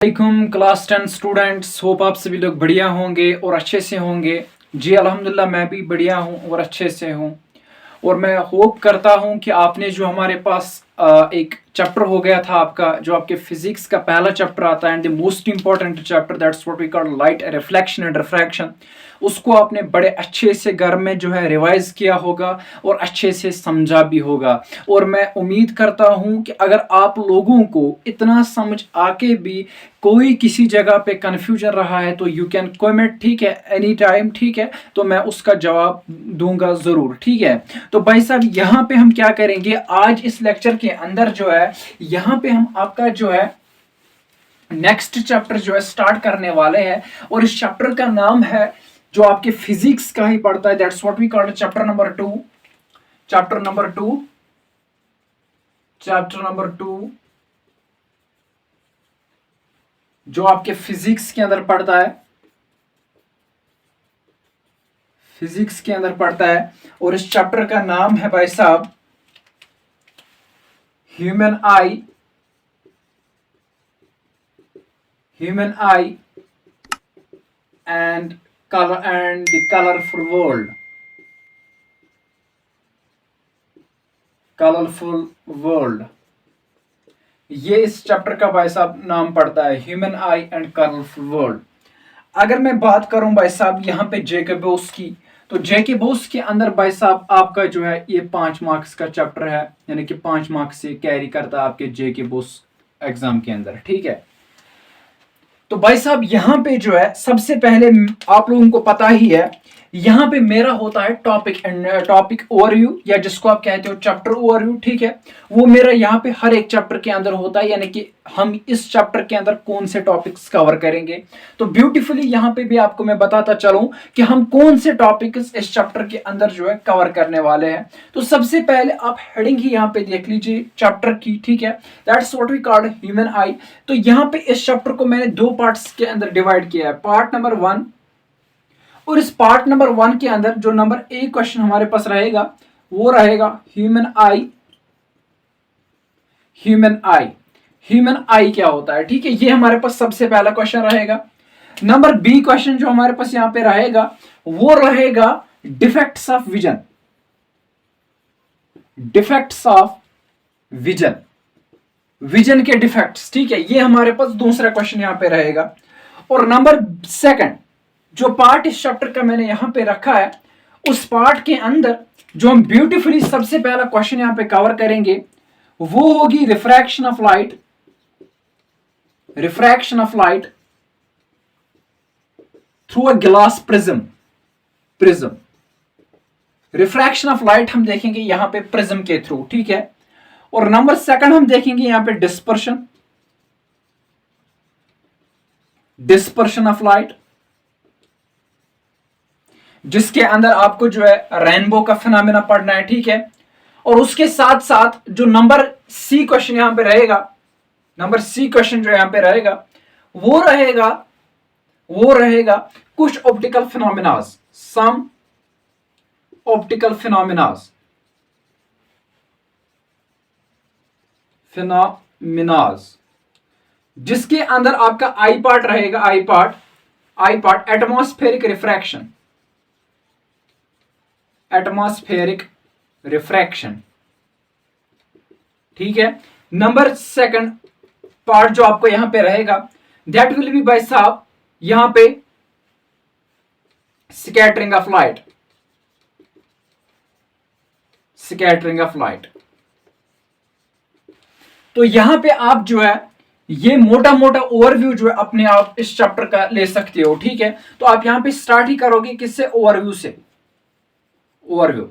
वालेकुम class 10 students. Hope आप सभी लोग बढ़िया होंगे और अच्छे से होंगे। जी अल्हम्दुलिल्लाह मैं भी बढ़िया हूँ और अच्छे से हूँ। और मैं होप करता हूँ कि आपने जो हमारे पास एक चैप्टर हो गया था आपका, जो आपके फिजिक्स का पहला चैप्टर आता है and the most important chapter, that's what we call light reflection and refraction, उसको आपने बड़े अच्छे से घर में जो है रिवाइज किया होगा और अच्छे से समझा भी होगा। और मैं उम्मीद करता हूँ कि अगर आप लोगों को इतना समझ आके भी कोई किसी जगह पे कन्फ्यूजन रहा है तो यू कैन कमेंट, ठीक है, एनी टाइम, ठीक है, तो मैं उसका जवाब दूंगा ज़रूर, ठीक है। तो भाई साहब यहाँ पे हम क्या करेंगे आज इस लेक्चर के अंदर जो है, यहाँ पे हम आपका जो है नेक्स्ट चैप्टर जो है स्टार्ट करने वाले हैं। और इस चैप्टर का नाम है, जो आपके फिजिक्स का ही पढ़ता है, that's what we call chapter number 2। Chapter number 2 chapter number 2 जो आपके फिजिक्स के अंदर पढ़ता है, फिजिक्स के अंदर पढ़ता है। और इस चैप्टर का नाम है भाई साहब human I, human I and colour and the colourful world, colourful world. ये इस चैप्टर का भाई साहब नाम पड़ता है, human I and colourful world. अगर मैं बात करूं भाई साहब यहाँ पे जेकेबोस की, तो जेकेबोस के अंदर भाई साहब आपका जो है ये 5 मार्क्स का चैप्टर है, यानी कि 5 मार्क्स से कैरी करता है आपके जेकेबोस एग्जाम के अंदर, ठीक है। तो भाई साहब यहाँ पे जो है सबसे पहले आप लोगों को पता ही है, यहाँ पे मेरा होता है टॉपिक ओवरव्यू, या जिसको आप कहते हो चैप्टर ओवरव्यू, ठीक है। वो मेरा यहाँ पे हर एक चैप्टर के अंदर होता है, यानी कि हम इस चैप्टर के अंदर कौन से टॉपिक्स कवर करेंगे। तो ब्यूटीफुली यहाँ पे भी आपको मैं बताता चलूं कि हम कौन से टॉपिक्स इस चैप्टर के अंदर जो है कवर करने वाले हैं। तो सबसे पहले आप हेडिंग ही यहाँ पे देख लीजिए चैप्टर की, ठीक है, that's what we call human eye. तो यहाँ पे इस चैप्टर को मैंने 2 पार्ट्स के अंदर डिवाइड किया है, पार्ट नंबर 1। और इस पार्ट नंबर 1 के अंदर जो नंबर 1 क्वेश्चन हमारे पास रहेगा वो रहेगा ह्यूमन आई, ह्यूमन आई, ह्यूमन आई क्या होता है, ठीक है। ये हमारे पास सबसे पहला क्वेश्चन रहेगा। नंबर बी क्वेश्चन जो हमारे पास यहां पे रहेगा वो रहेगा defects of vision, defects of vision, vision के डिफेक्ट्स, ठीक है। ये हमारे पास दूसरा क्वेश्चन यहां पे रहेगा। और नंबर सेकंड जो पार्ट इस चैप्टर का मैंने यहां पे रखा है, उस पार्ट के अंदर जो हम ब्यूटीफुली सबसे पहला क्वेश्चन यहां पे कवर करेंगे वो होगी refraction of light, refraction of light through a glass prism, prism, refraction of light हम देखेंगे यहां पे प्रिज्म के थ्रू, ठीक है। और नंबर सेकंड हम देखेंगे यहां पे डिस्पर्शन, डिस्पर्शन ऑफ लाइट, जिसके अंदर आपको जो है रेनबो का फिनोमेना पढ़ना है, ठीक है। और उसके साथ साथ जो नंबर सी क्वेश्चन यहां पे रहेगा, नंबर सी क्वेश्चन जो यहां पे रहेगा वो रहेगा, वो रहेगा कुछ ऑप्टिकल फिनोमेनाज, सम ऑप्टिकल फिनोमेनाज, फिनोमेनाज, जिसके अंदर आपका आई पार्ट रहेगा, आई पार्ट, आई part atmospheric refraction, atmospheric refraction, ठीक है। नंबर सेकंड पार्ट जो आपको यहां पे रहेगा दैट विल बी भाई साहब यहां पे scattering of light, scattering of light. तो यहां पे आप जो है ये मोटा मोटा ओवरव्यू जो है अपने आप इस चैप्टर का ले सकते हो, ठीक है। तो आप यहां पे स्टार्ट ही करोगे किससे, ओवरव्यू से, ओवरव्यू,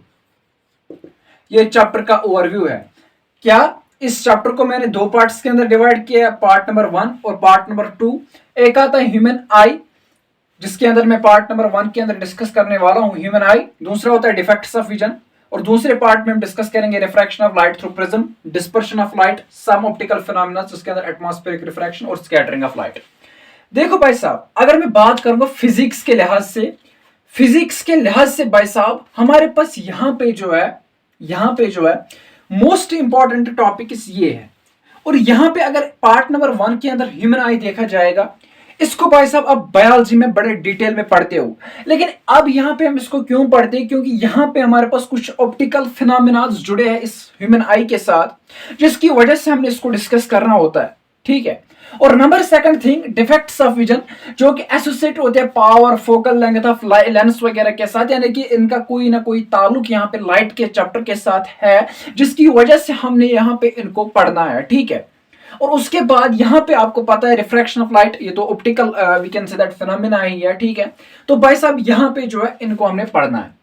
ये चैप्टर का ओवरव्यू है। क्या इस चैप्टर को मैंने 2 पार्ट्स के अंदर डिवाइड किया है, पार्ट नंबर 1 और पार्ट नंबर 2। एक आता है ह्यूमन आई, जिसके अंदर मैं पार्ट नंबर 1 के अंदर डिस्कस करने वाला हूं ह्यूमन आई। दूसरा होता है डिफेक्ट्स ऑफ विजन, और दूसरे पार्ट में हम डिस्कस करेंगे refraction of light through prism, dispersion of light, some optical phenomena, जिसके अंदर एटमॉस्फेरिक रिफ्रैक्शन और स्कैटरिंग ऑफ लाइट। देखो भाई साहब अगर मैं बात करूंगा फिजिक्स के लिहाज से, फिजिक्स के लिहाज से भाई साहब हमारे पास यहां पे जो है, यहां पे जो है मोस्ट इंपॉर्टेंट टॉपिक ये है। और यहाँ पे अगर पार्ट नंबर 1 के अंदर ह्यूमन आई देखा जाएगा, इसको भाई साहब अब बायोलॉजी में बड़े डिटेल में पढ़ते हो, लेकिन अब यहाँ पे हम इसको क्यों पढ़ते हैं, क्योंकि यहाँ पे हमारे पास कुछ ऑप्टिकल फिनोमेनाज जुड़े हैं इस ह्यूमन आई के साथ, जिसकी वजह से हमने इसको डिस्कस करना होता है, ठीक है। और number second thing, defects of vision, जो कि एसोसिएट होते हैं power, focal length of lens वगैरह के साथ, यानी कि इनका कोई ना कोई ताल्लुक यहाँ पे लाइट के चैप्टर के साथ है, जिसकी वजह से हमने यहाँ पे इनको पढ़ना है, ठीक है। और उसके बाद यहाँ पे आपको पता है रिफ्रैक्शन ऑफ लाइट, ये तो optical we can say that phenomena ही है, ठीक है। तो भाई साहब यहाँ पे जो है इनको हमने पढ़ना है।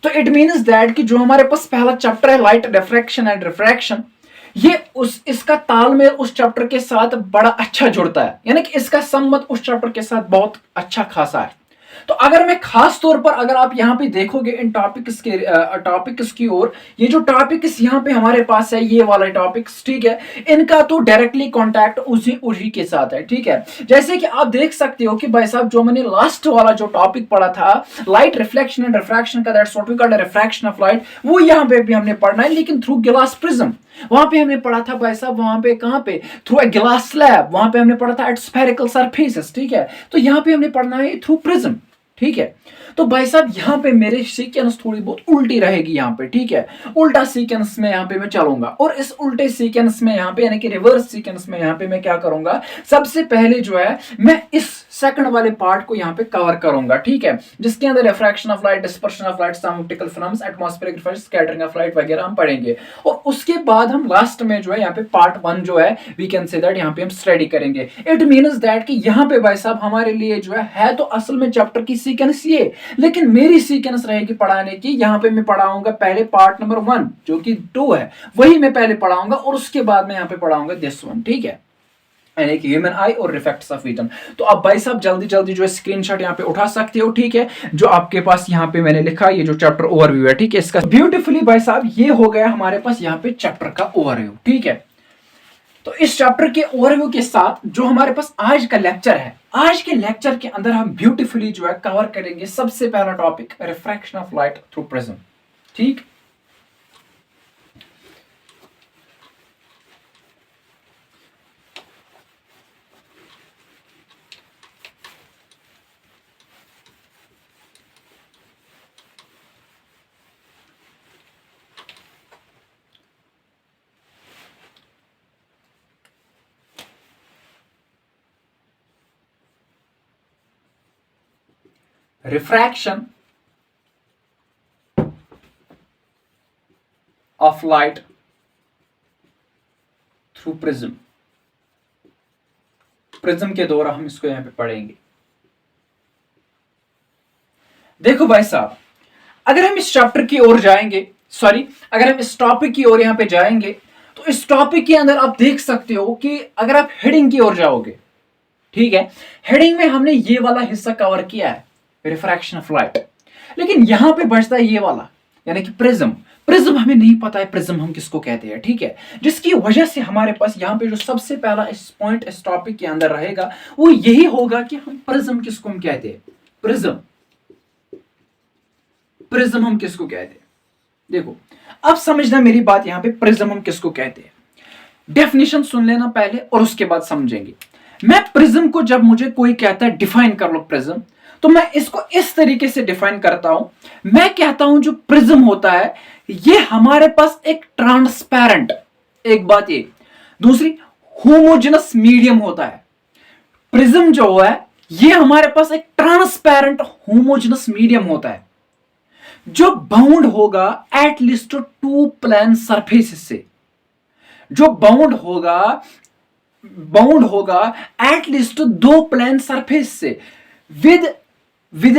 तो इट मीन्स दैट कि जो हमारे पास पहला चैप्टर है लाइट डिफ्रैक्शन एंड रिफ्रैक्शन, ये इसका तालमेल उस चैप्टर के साथ बड़ा अच्छा जुड़ता है, यानी कि इसका संबंध उस चैप्टर के साथ बहुत अच्छा खासा है। तो अगर मैं खास तौर पर अगर आप यहाँ पे देखोगे इन टॉपिक्स की ओर, ये जो टॉपिक्स यहाँ पे हमारे पास है, ये वाले टॉपिक्स, ठीक है, इनका तो डायरेक्टली कांटेक्ट उसी के साथ है, ठीक है। जैसे कि आप देख सकते हो कि भाई साहब जो मैंने लास्ट वाला जो टॉपिक पढ़ा था लाइट रिफ्लेक्शन एंड रिफ्रैक्शन का, that's what we call refraction of light, वो यहाँ पे भी हमने पढ़ना है, लेकिन थ्रू ग्लास प्रिज्म। वहां पे हमने पढ़ा था भाई साहब, वहां पे कहां पे, थ्रू अ ग्लास स्लैब, वहां पे हमने पढ़ा था एट स्फेरिकल सरफेसेस, ठीक है। तो यहाँ पे हमने पढ़ना है थ्रू प्रिज्म, ठीक है। तो भाई साहब यहाँ पे मेरे सीक्वेंस थोड़ी बहुत उल्टी रहेगी यहाँ पे, ठीक है, उल्टा सीक्वेंस में यहाँ पे मैं चलूंगा, और इस उल्टे सीक्वेंस में यहाँ पे यानी कि रिवर्स सीक्वेंस में यहाँ पे मैं क्या करूंगा, सबसे पहले जो है मैं इस सेकंड वाले पार्ट को यहाँ पे कवर करूंगा, ठीक है, जिसके अंदर refraction of light, dispersion of light, some optical phenomena, atmospheric refraction, scattering of light वगैरह हम पढ़ेंगे। और उसके बाद हम लास्ट में जो है यहाँ पे पार्ट 1 जो है वी कैन से दैट यहाँ पे हम स्टडी करेंगे। इट मीन्स दैट कि यहाँ पे भाई साहब हमारे लिए जो है तो असल में चैप्टर की सीक्वेंस ये, लेकिन मेरी सीक्वेंस रहेगी पढ़ाने की, यहाँ पे मैं पढ़ाऊंगा पहले पार्ट नंबर 1 जो कि 2 है, वही मैं पहले पढ़ाऊंगा, और उसके बाद मैं यहाँ पे पढ़ाऊंगा दिस वन, ठीक है, यानी कि ह्यूमन आई और रिफ्रैक्शन ऑफ विजन। तो आप भाई साहब जल्दी जल्दी जो है स्क्रीनशॉट यहाँ पे उठा सकते हो, ठीक है, जो आपके पास यहाँ पे मैंने लिखा ये जो चैप्टर ओवरव्यू है, ठीक है, इसका ब्यूटीफुली भाई साहब ये हो गया हमारे पास यहाँ पे चैप्टर का ओवरव्यू, ठीक है। तो इस चैप्टर के ओवरव्यू के साथ जो हमारे पास आज का लेक्चर है, आज के लेक्चर के अंदर हम ब्यूटीफुली जो है कवर करेंगे सबसे पहला topic refraction of light through prism, ठीक। Refraction of light through prism, prism के द्वारा हम इसको यहां पे पढ़ेंगे। देखो भाई साहब, अगर हम इस चैप्टर की ओर जाएंगे, अगर हम इस टॉपिक की ओर यहां पे जाएंगे, तो इस टॉपिक के अंदर आप देख सकते हो कि अगर आप हेडिंग की ओर जाओगे, ठीक है, हेडिंग में हमने ये वाला हिस्सा कवर किया है रिफ्रैक्शन ऑफ लाइट, लेकिन यहां पे बचता है ये वाला यानी कि प्रिज्म। प्रिज्म हमें नहीं पता है प्रिज्म हम किसको कहते हैं, ठीक है, जिसकी वजह से हमारे पास यहां पे जो सबसे पहला इस पॉइंट इस टॉपिक के अंदर रहेगा वो यही होगा कि हम प्रिज्म किसको हम कहते हैं, प्रिज्म हम किसको कहते हैं। देखो अब समझना मेरी बात, यहां पे प्रिज्म हम किसको कहते हैं, डेफिनेशन सुन लेना पहले और उसके बाद समझेंगे। मैं प्रिज्म को जब मुझे कोई कहता है डिफाइन कर लो प्रिज्म, तो मैं इसको इस तरीके से डिफाइन करता हूं, मैं कहता हूं जो प्रिज्म होता है ये हमारे पास एक ट्रांसपेरेंट, एक बात ये, दूसरी होमोजेनस मीडियम होता है। प्रिज्म जो है ये हमारे पास एक ट्रांसपेरेंट होमोजेनस मीडियम होता है जो बाउंड होगा एटलीस्ट 2 प्लेन सरफेस से, जो बाउंड होगा एटलीस्ट 2 प्लेन सरफेस से with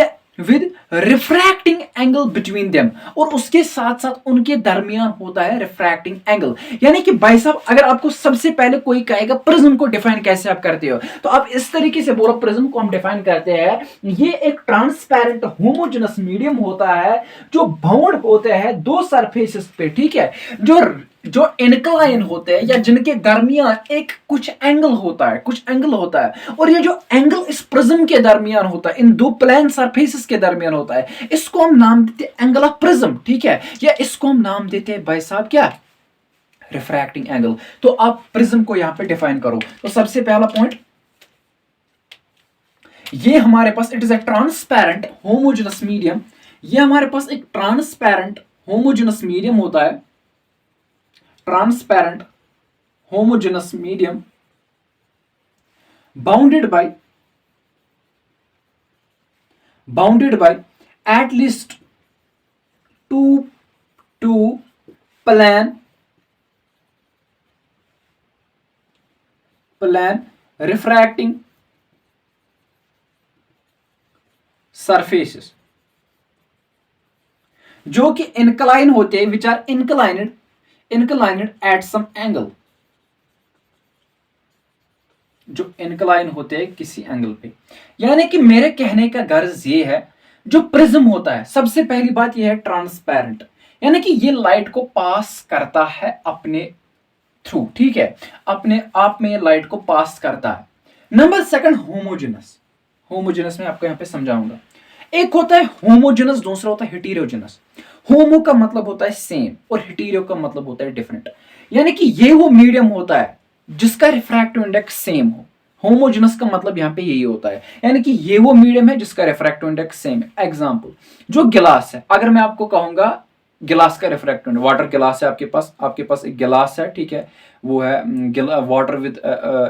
refracting angle between them, और उसके साथ साथ उनके दरमियान होता है रिफ्रैक्टिंग एंगल। यानी कि भाई साहब अगर आपको सबसे पहले कोई कहेगा प्रिज्म को डिफाइन कैसे आप करते हो, तो आप इस तरीके से बोलो प्रिज्म को हम डिफाइन करते हैं, ये एक ट्रांसपेरेंट होमोजेनस मीडियम होता है जो बाउंड होते हैं 2 सरफेसेस पे, ठीक है, जो इनक्लाइन होते हैं या जिनके दरमियान एक कुछ एंगल होता है, और ये जो एंगल इस प्रिज्म के दरमियान होता है, इन 2 प्लेन सरफेसेस के दरमियान होता है, इसको हम नाम देते हैं एंगल ऑफ प्रिज्म, ठीक है, या इसको हम नाम देते हैं भाई साहब क्या, रिफ्रैक्टिंग एंगल। तो आप प्रिज्म को यहां पे डिफाइन करो। तो सबसे पहला पॉइंट, ये हमारे पास it is a transparent homogeneous medium. ये हमारे पास एक ट्रांसपेरेंट होमोजेनस मीडियम होता है, transparent homogeneous medium bounded by at least two plane refracting surfaces जो कि incline होते हैं, which are inclined at some angle, जो incline होते हैं किसी एंगल पे। यानी कि मेरे कहने का गर्ज ये है, जो प्रिज्म होता है, सबसे पहली बात यह है ट्रांसपेरेंट, यानी कि ये लाइट को पास करता है अपने थ्रू, ठीक है, अपने आप में ये लाइट को पास करता है। नंबर सेकंड, होमोजेनस में आपको यहां पे समझाऊंगा। एक होता है होमोजेनस, दूसरा होता है हेटेरोजेनस। होमो का मतलब होता है सेम और हेटेरो का मतलब होता है डिफरेंट, यानी कि ये वो मीडियम होता है जिसका रिफ्रैक्टिव इंडेक्स सेम हो। होमोजेनस का मतलब यहां पे यही होता है, यानी कि ये वो मीडियम है जिसका रिफ्रैक्टिव इंडेक्स सेम है। एग्जांपल, जो गिलास है, अगर मैं आपको कहूंगा गिलास का रिफ्रैक्टिव इंडेक्स, वाटर गिलास है आपके पास एक गिलास है, ठीक है, वो है वाटर विद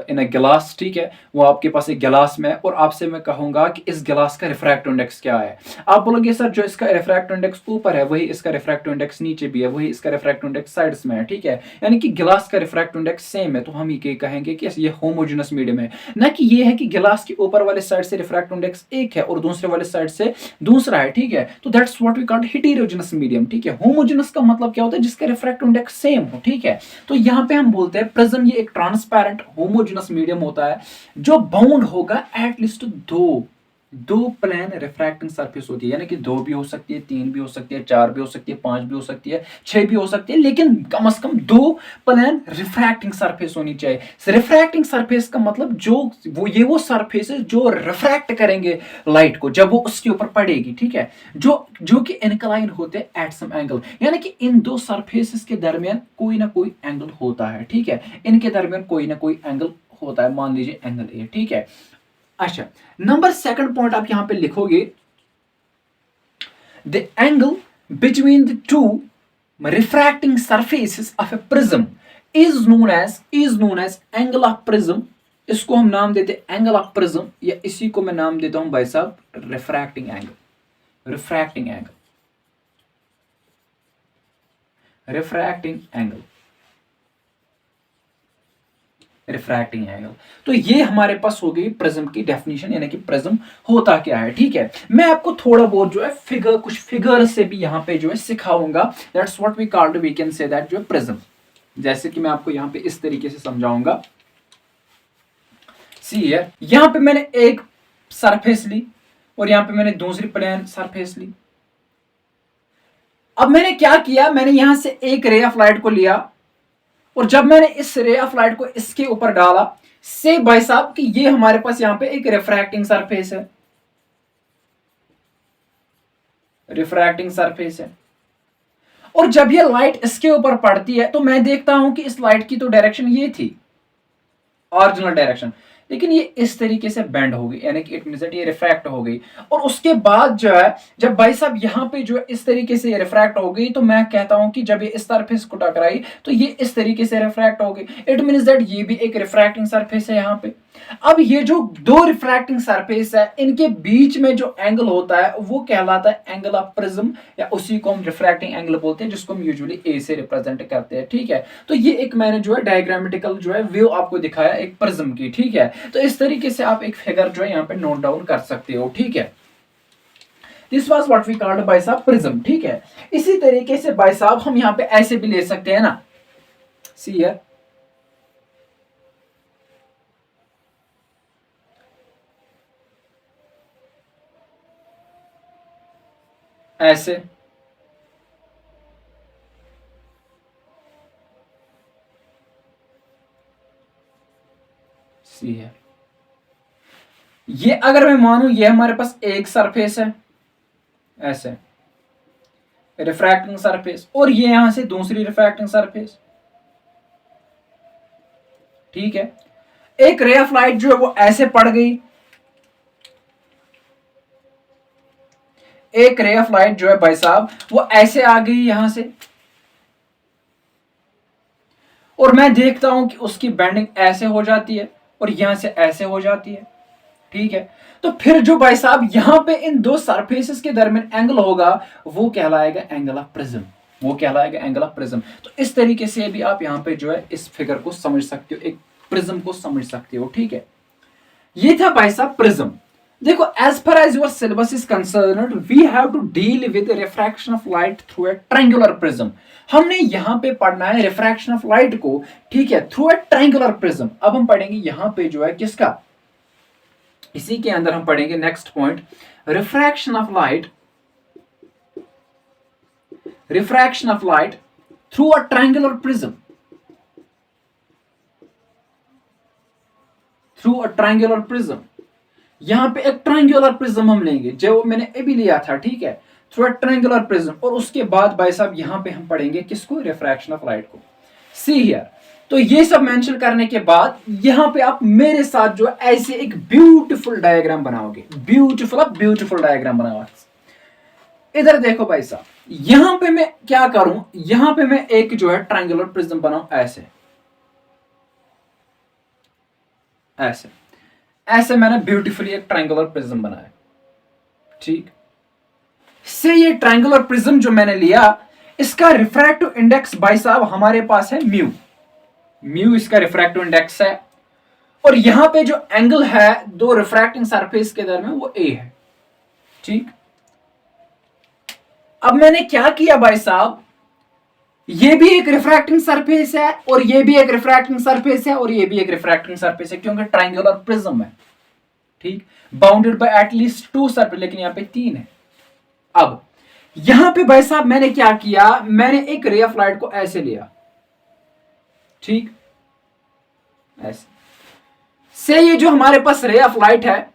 इन अ गिलास, ठीक है, वो आपके पास एक गिलास में है, और आपसे मैं कहूंगा कि इस गिलास का रिफ्रैक्टिव इंडेक्स क्या है। आप बोलोगे सर जो इसका रिफ्रैक्टिव इंडेक्स ऊपर है वही इसका रिफ्रैक्टिव इंडेक्स नीचे भी है, वही इसका रिफ्रैक्टिव इंडेक्स साइड्स में है, ठीक है, यानी कि गिलास का रिफ्रैक्टिव इंडेक्स सेम है, तो हम ये कहेंगे कि ये होमोजेनस मीडियम है। ना कि ये है कि गिलास के ऊपर वाले साइड से रिफ्रैक्टिव इंडेक्स एक है और दूसरे वाले साइड से दूसरा है, ठीक है, तो that's what we called heterogeneous medium, ठीक है। होमोजेनस का मतलब क्या होता है, जिसका रिफ्रैक्टिव इंडेक्स सेम हो, ठीक है। तो यहां पे हम बोलते हैं प्रिज्म ये एक ट्रांसपेरेंट होमोजेनस मीडियम होता है जो बाउंड होगा एटलीस्ट दो प्लेन रिफ्रैक्टिंग सरफेस होती है, यानी कि 2 भी हो सकती है, 3 भी हो सकती है, 4 भी हो सकती है, 5 भी हो सकती है, 6 भी हो सकती है, लेकिन कम से कम 2 प्लेन रिफ्रैक्टिंग सरफेस होनी चाहिए। रिफ्रैक्टिंग सरफेस का मतलब वो सरफेस है जो रिफ्रैक्ट करेंगे लाइट को जब वो उसके ऊपर पड़ेगी, ठीक है, जो कि इनक्लाइन होते हैं एट सम एंगल, यानी कि इन दो सरफेसेस के दरमियान कोई ना कोई एंगल होता है, ठीक है, इनके दरमियान कोई ना कोई एंगल होता है, मान लीजिए एंगल ए, ठीक है। अच्छा, नंबर सेकंड पॉइंट आप यहां पे लिखोगे, the angle between the two refracting surfaces of a prism is known as angle of prism. इसको हम नाम देते हैं एंगल ऑफ प्रिज्म, या इसी को मैं नाम देता हूं भाई साहब रिफ्रैक्टिंग एंगल। Refracting angle. तो ये हमारे पास हो गई प्रिज्म की डेफिनेशन, यानी कि प्रिज्म होता क्या है, ठीक है। मैं आपको थोड़ा बहुत जो है कुछ फिगर से भी यहाँ पे जो है सिखाऊंगा। That's what we called, we can say that जो है प्रिज्म। जैसे कि मैं आपको यहाँ पे इस तरीके से समझाऊंगा। सी हियर, यहाँ पे मैंने एक सरफेस ली और यहाँ पे मैंने दूसरी प्लेन सरफेस ली। अब मैंने क्या किया, मैंने यहां से एक रे ऑफ लाइट को लिया और जब मैंने इस रे ऑफ लाइट को इसके ऊपर डाला, से भाई साहब कि ये हमारे पास यहां पे एक रिफ्रैक्टिंग सरफेस है, और जब ये लाइट इसके ऊपर पड़ती है तो मैं देखता हूं कि इस लाइट की तो डायरेक्शन ये थी, ओरिजिनल डायरेक्शन, लेकिन ये इस तरीके से बेंड हो गई, यानी कि इट मींस दैट ये रिफ्रैक्ट हो गई। और उसके बाद जो है, जब भाई साहब यहाँ पे जो है इस तरीके से रिफ्रैक्ट हो गई, तो मैं कहता हूं कि जब ये इस सरफेस को टकराई तो ये इस तरीके से रिफ्रैक्ट हो गई। इट मींस दैट ये भी एक रिफ्रैक्टिंग सरफेस है यहाँ पे। अब ये जो दो रिफ्रैक्टिंग सरफेस है, इनके बीच में जो एंगल होता है वो कहलाता है एंगल ऑफ प्रिज्म, या उसी को हम रिफ्रैक्टिंग एंगल बोलते हैं, जिसको हम यूजुअली ए से रिप्रेजेंट करते हैं, ठीक है। तो ये एक मैंने जो है डायग्रामेटिकल जो है व्यू आपको दिखाया एक प्रिज्म की, ठीक है। तो इस तरीके से आप एक फिगर जो है यहाँ पे नोट डाउन कर सकते हो, ठीक है। This was what we called बाय साहब प्रिज्म, ठीक है। इसी तरीके से बाय साहब हम यहाँ पे ऐसे भी ले सकते हैं ना, सी हियर, ऐसे, सी है, ये अगर मैं मानूं ये हमारे पास एक सरफेस है ऐसे रिफ्रैक्टिंग सरफेस, और ये यहां से दूसरी रिफ्रैक्टिंग सरफेस, ठीक है। एक रे ऑफ लाइट जो है वो ऐसे पड़ गई, एक रे ऑफ लाइट जो है भाई साहब वो ऐसे आ गई यहां से, और मैं देखता हूं कि उसकी बेंडिंग ऐसे हो जाती है और यहां से ऐसे हो जाती है, ठीक है। तो फिर जो भाई साहब यहां पे इन दो सरफेसेस के दरमियान एंगल होगा वो कहलाएगा एंगल ऑफ प्रिज्म, वो कहलाएगा एंगल ऑफ प्रिज्म। तो इस तरीके से भी आप यहां पे जो है इस फिगर को समझ सकते हो, एक प्रिज्म को समझ सकते हो, ठीक है। ये था भाई साहब प्रिज्म। देखो, as far as your syllabus is concerned we have to deal with refraction of light through a triangular prism. हमने यहां पे पढ़ना है रिफ्रैक्शन ऑफ लाइट को, ठीक है, थ्रू ए ट्रायंगुलर प्रिज्म। अब हम पढ़ेंगे यहां पे जो है किसका, इसी के अंदर हम पढ़ेंगे next point, refraction of light, refraction of light through a triangular prism, through a triangular prism. यहां पे एक ट्रायंगुलर प्रिज्म हम लेंगे जो मैंने अभी लिया था, ठीक है, थ्रू अ ट्रायंगुलर प्रिज्म। और उसके बाद भाई साहब यहां पे हम पढ़ेंगे किसको, रिफ्रैक्शन ऑफ लाइट को। See here. तो ये सब मेंशन करने के बाद यहां पे आप मेरे साथ जो ऐसे एक ब्यूटीफुल डायग्राम बनाओगे, ब्यूटीफुल डायग्राम बनाओगे। इधर देखो भाई साहब, यहां पे मैं क्या करूं, यहां पे मैं एक जो है ट्रायंगुलर प्रिज्म बनाऊं, ऐसे ऐसे ऐसे मैंने ब्यूटीफुली एक ट्रायंगुलर प्रिज्म बनाया, ठीक से। ये ट्रायंगुलर प्रिज्म जो मैंने लिया, इसका रिफ्रैक्टिव इंडेक्स भाई साहब हमारे पास है म्यू, म्यू इसका रिफ्रैक्टिव इंडेक्स है। और यहां पे जो एंगल है दो रिफ्रैक्टिंग सरफेस के दरमियान वो ए है, ठीक। अब मैंने क्या किया भाई साहब, ये भी एक रिफ्रैक्टिंग सरफेस है और ये भी एक रिफ्रैक्टिंग सरफेस है और ये भी एक रिफ्रैक्टिंग सरफेस है, क्योंकि ट्रायंगुलर प्रिज्म है, ठीक, बाउंडेड बाय एटलीस्ट 2 सरफेस, लेकिन यहां पे 3 है। अब यहां पे भाई साहब मैंने क्या किया, मैंने एक रे ऑफ लाइट को ऐसे लिया, ठीक, ऐसे से ये जो हमारे पास रे ऑफ लाइट है,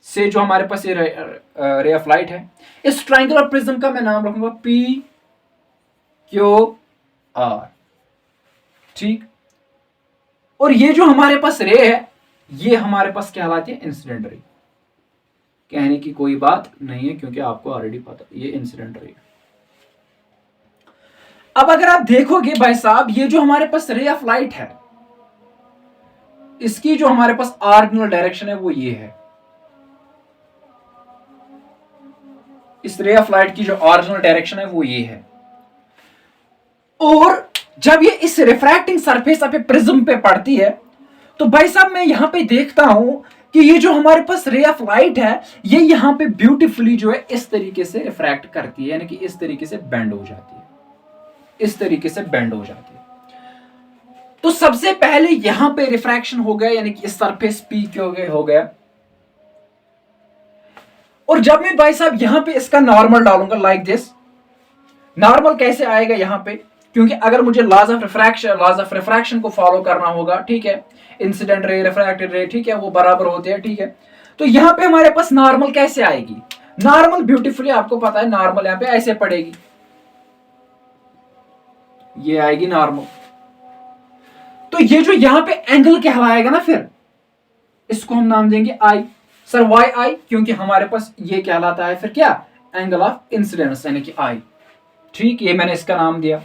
से जो हमारे पास ये रे ऑफ लाइट है, इस ट्रायंगुलर प्रिज्म का मैं नाम रखूंगा पी क्यू आर, ठीक। और ये जो हमारे पास रे है ये हमारे पास कहलाती है इंसिडेंट रे। कहने की कोई बात नहीं है क्योंकि आपको ऑलरेडी पता ये इंसिडेंट रे। अब अगर आप देखोगे भाई साहब, ये जो हमारे पास रे ऑफ लाइट है इसकी जो हमारे पास ऑरिजिनल डायरेक्शन है वो ये है, इस रे ऑफ लाइट की जो ऑरिजिनल डायरेक्शन है वो ये है। और जब ये इस रिफ्रैक्टिंग सरफेस पे प्रिज्म पे पड़ती है तो भाई साहब मैं यहां पे देखता हूं कि ये जो हमारे पास रे ऑफ लाइट है ये यहां पे ब्यूटीफुली जो है इस तरीके से रिफ्रैक्ट करती है, यानी कि इस तरीके से बेंड हो जाती है, इस तरीके से बेंड हो जाती है। तो सबसे पहले यहां पे रिफ्रैक्शन हो गया, यानी कि इस सरफेस पी के हो गया। और जब मैं भाई साहब यहां पे इसका नॉर्मल डालूंगा लाइक दिस, नॉर्मल कैसे आएगा यहां पे, क्योंकि अगर मुझे लॉज ऑफ रिफ्रैक्शन को फॉलो करना होगा, ठीक है, इंसिडेंट रे रिफ्रैक्टेड रे, ठीक है, वो बराबर होते हैं, ठीक है। तो यहां पे हमारे पास नॉर्मल कैसे आएगी, नॉर्मल ब्यूटीफुली आपको पता है नॉर्मल यहां पे ऐसे पड़ेगी, ये आएगी नॉर्मल। तो ये जो यहां पे एंगल कहलाएगा ना, फिर इसको हम नाम देंगे आई। सर वाई आई, क्योंकि हमारे पास ये कहलाता है फिर क्या, एंगल ऑफ इंसिडेंस, यानी कि आई, ठीक, ये मैंने इसका नाम दिया।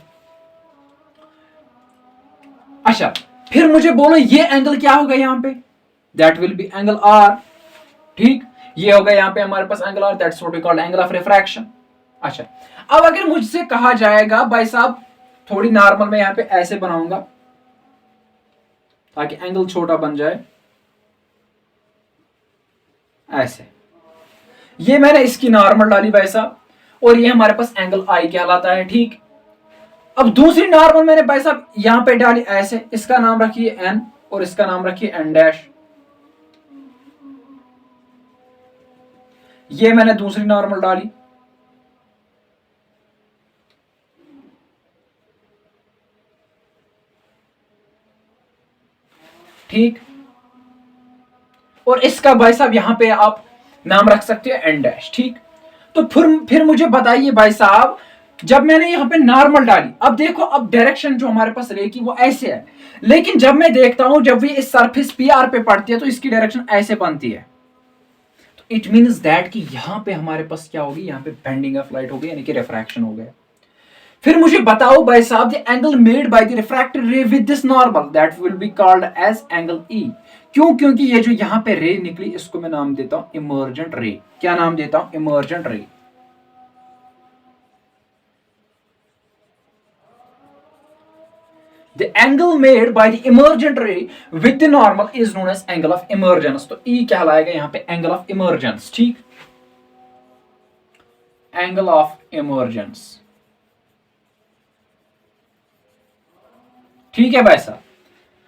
अच्छा, फिर मुझे बोलो ये एंगल क्या होगा यहां पे, that will be angle R, ठीक, ये होगा यहां पे हमारे पास angle R, that's what we called angle of refraction. अच्छा, अब अगर मुझसे कहा जाएगा भाई साहब थोड़ी नॉर्मल में यहां पे ऐसे बनाऊंगा ताकि एंगल छोटा बन जाए, ऐसे, ये मैंने इसकी नॉर्मल डाली भाई साहब, और ये हमारे पास एंगल आई कहलाता है, ठीक। अब दूसरी नॉर्मल मैंने भाई साहब यहां पे डाली ऐसे, इसका नाम रखिए एन और इसका नाम रखिए एन डैश, ये मैंने दूसरी नॉर्मल डाली, ठीक। और इसका भाई साहब यहां पे आप नाम रख सकते हो एन डैश, ठीक। तो फिर मुझे बताइए भाई साहब, जब मैंने यहाँ पे नॉर्मल डाली, अब देखो अब डायरेक्शन जो हमारे पास रे की वो ऐसे है, लेकिन जब मैं देखता हूं जब भी इस सरफेस पी आर पे पड़ती है तो इसकी डायरेक्शन ऐसे बनती है। तो इट मीन्स दैट कि यहाँ पे हमारे पास क्या होगी, यहाँ पे बेंडिंग ऑफ लाइट हो गई, यानी कि रिफ्रैक्शन हो गया। फिर मुझे बताओ भाई साहब, the angle made by the refracted ray with this normal that will be called as angle E. क्यों? क्योंकि ये जो यहाँ पे रे निकली इसको मैं नाम देता हूं इमर्जेंट रे। क्या नाम देता हूं? इमर्जेंट रे। The angle made by the emergent ray with the normal is known as angle of emergence। तो E कहलाएगा यहाँ पे angle of emergence। ठीक, angle of emergence। ठीक है भाई साहब।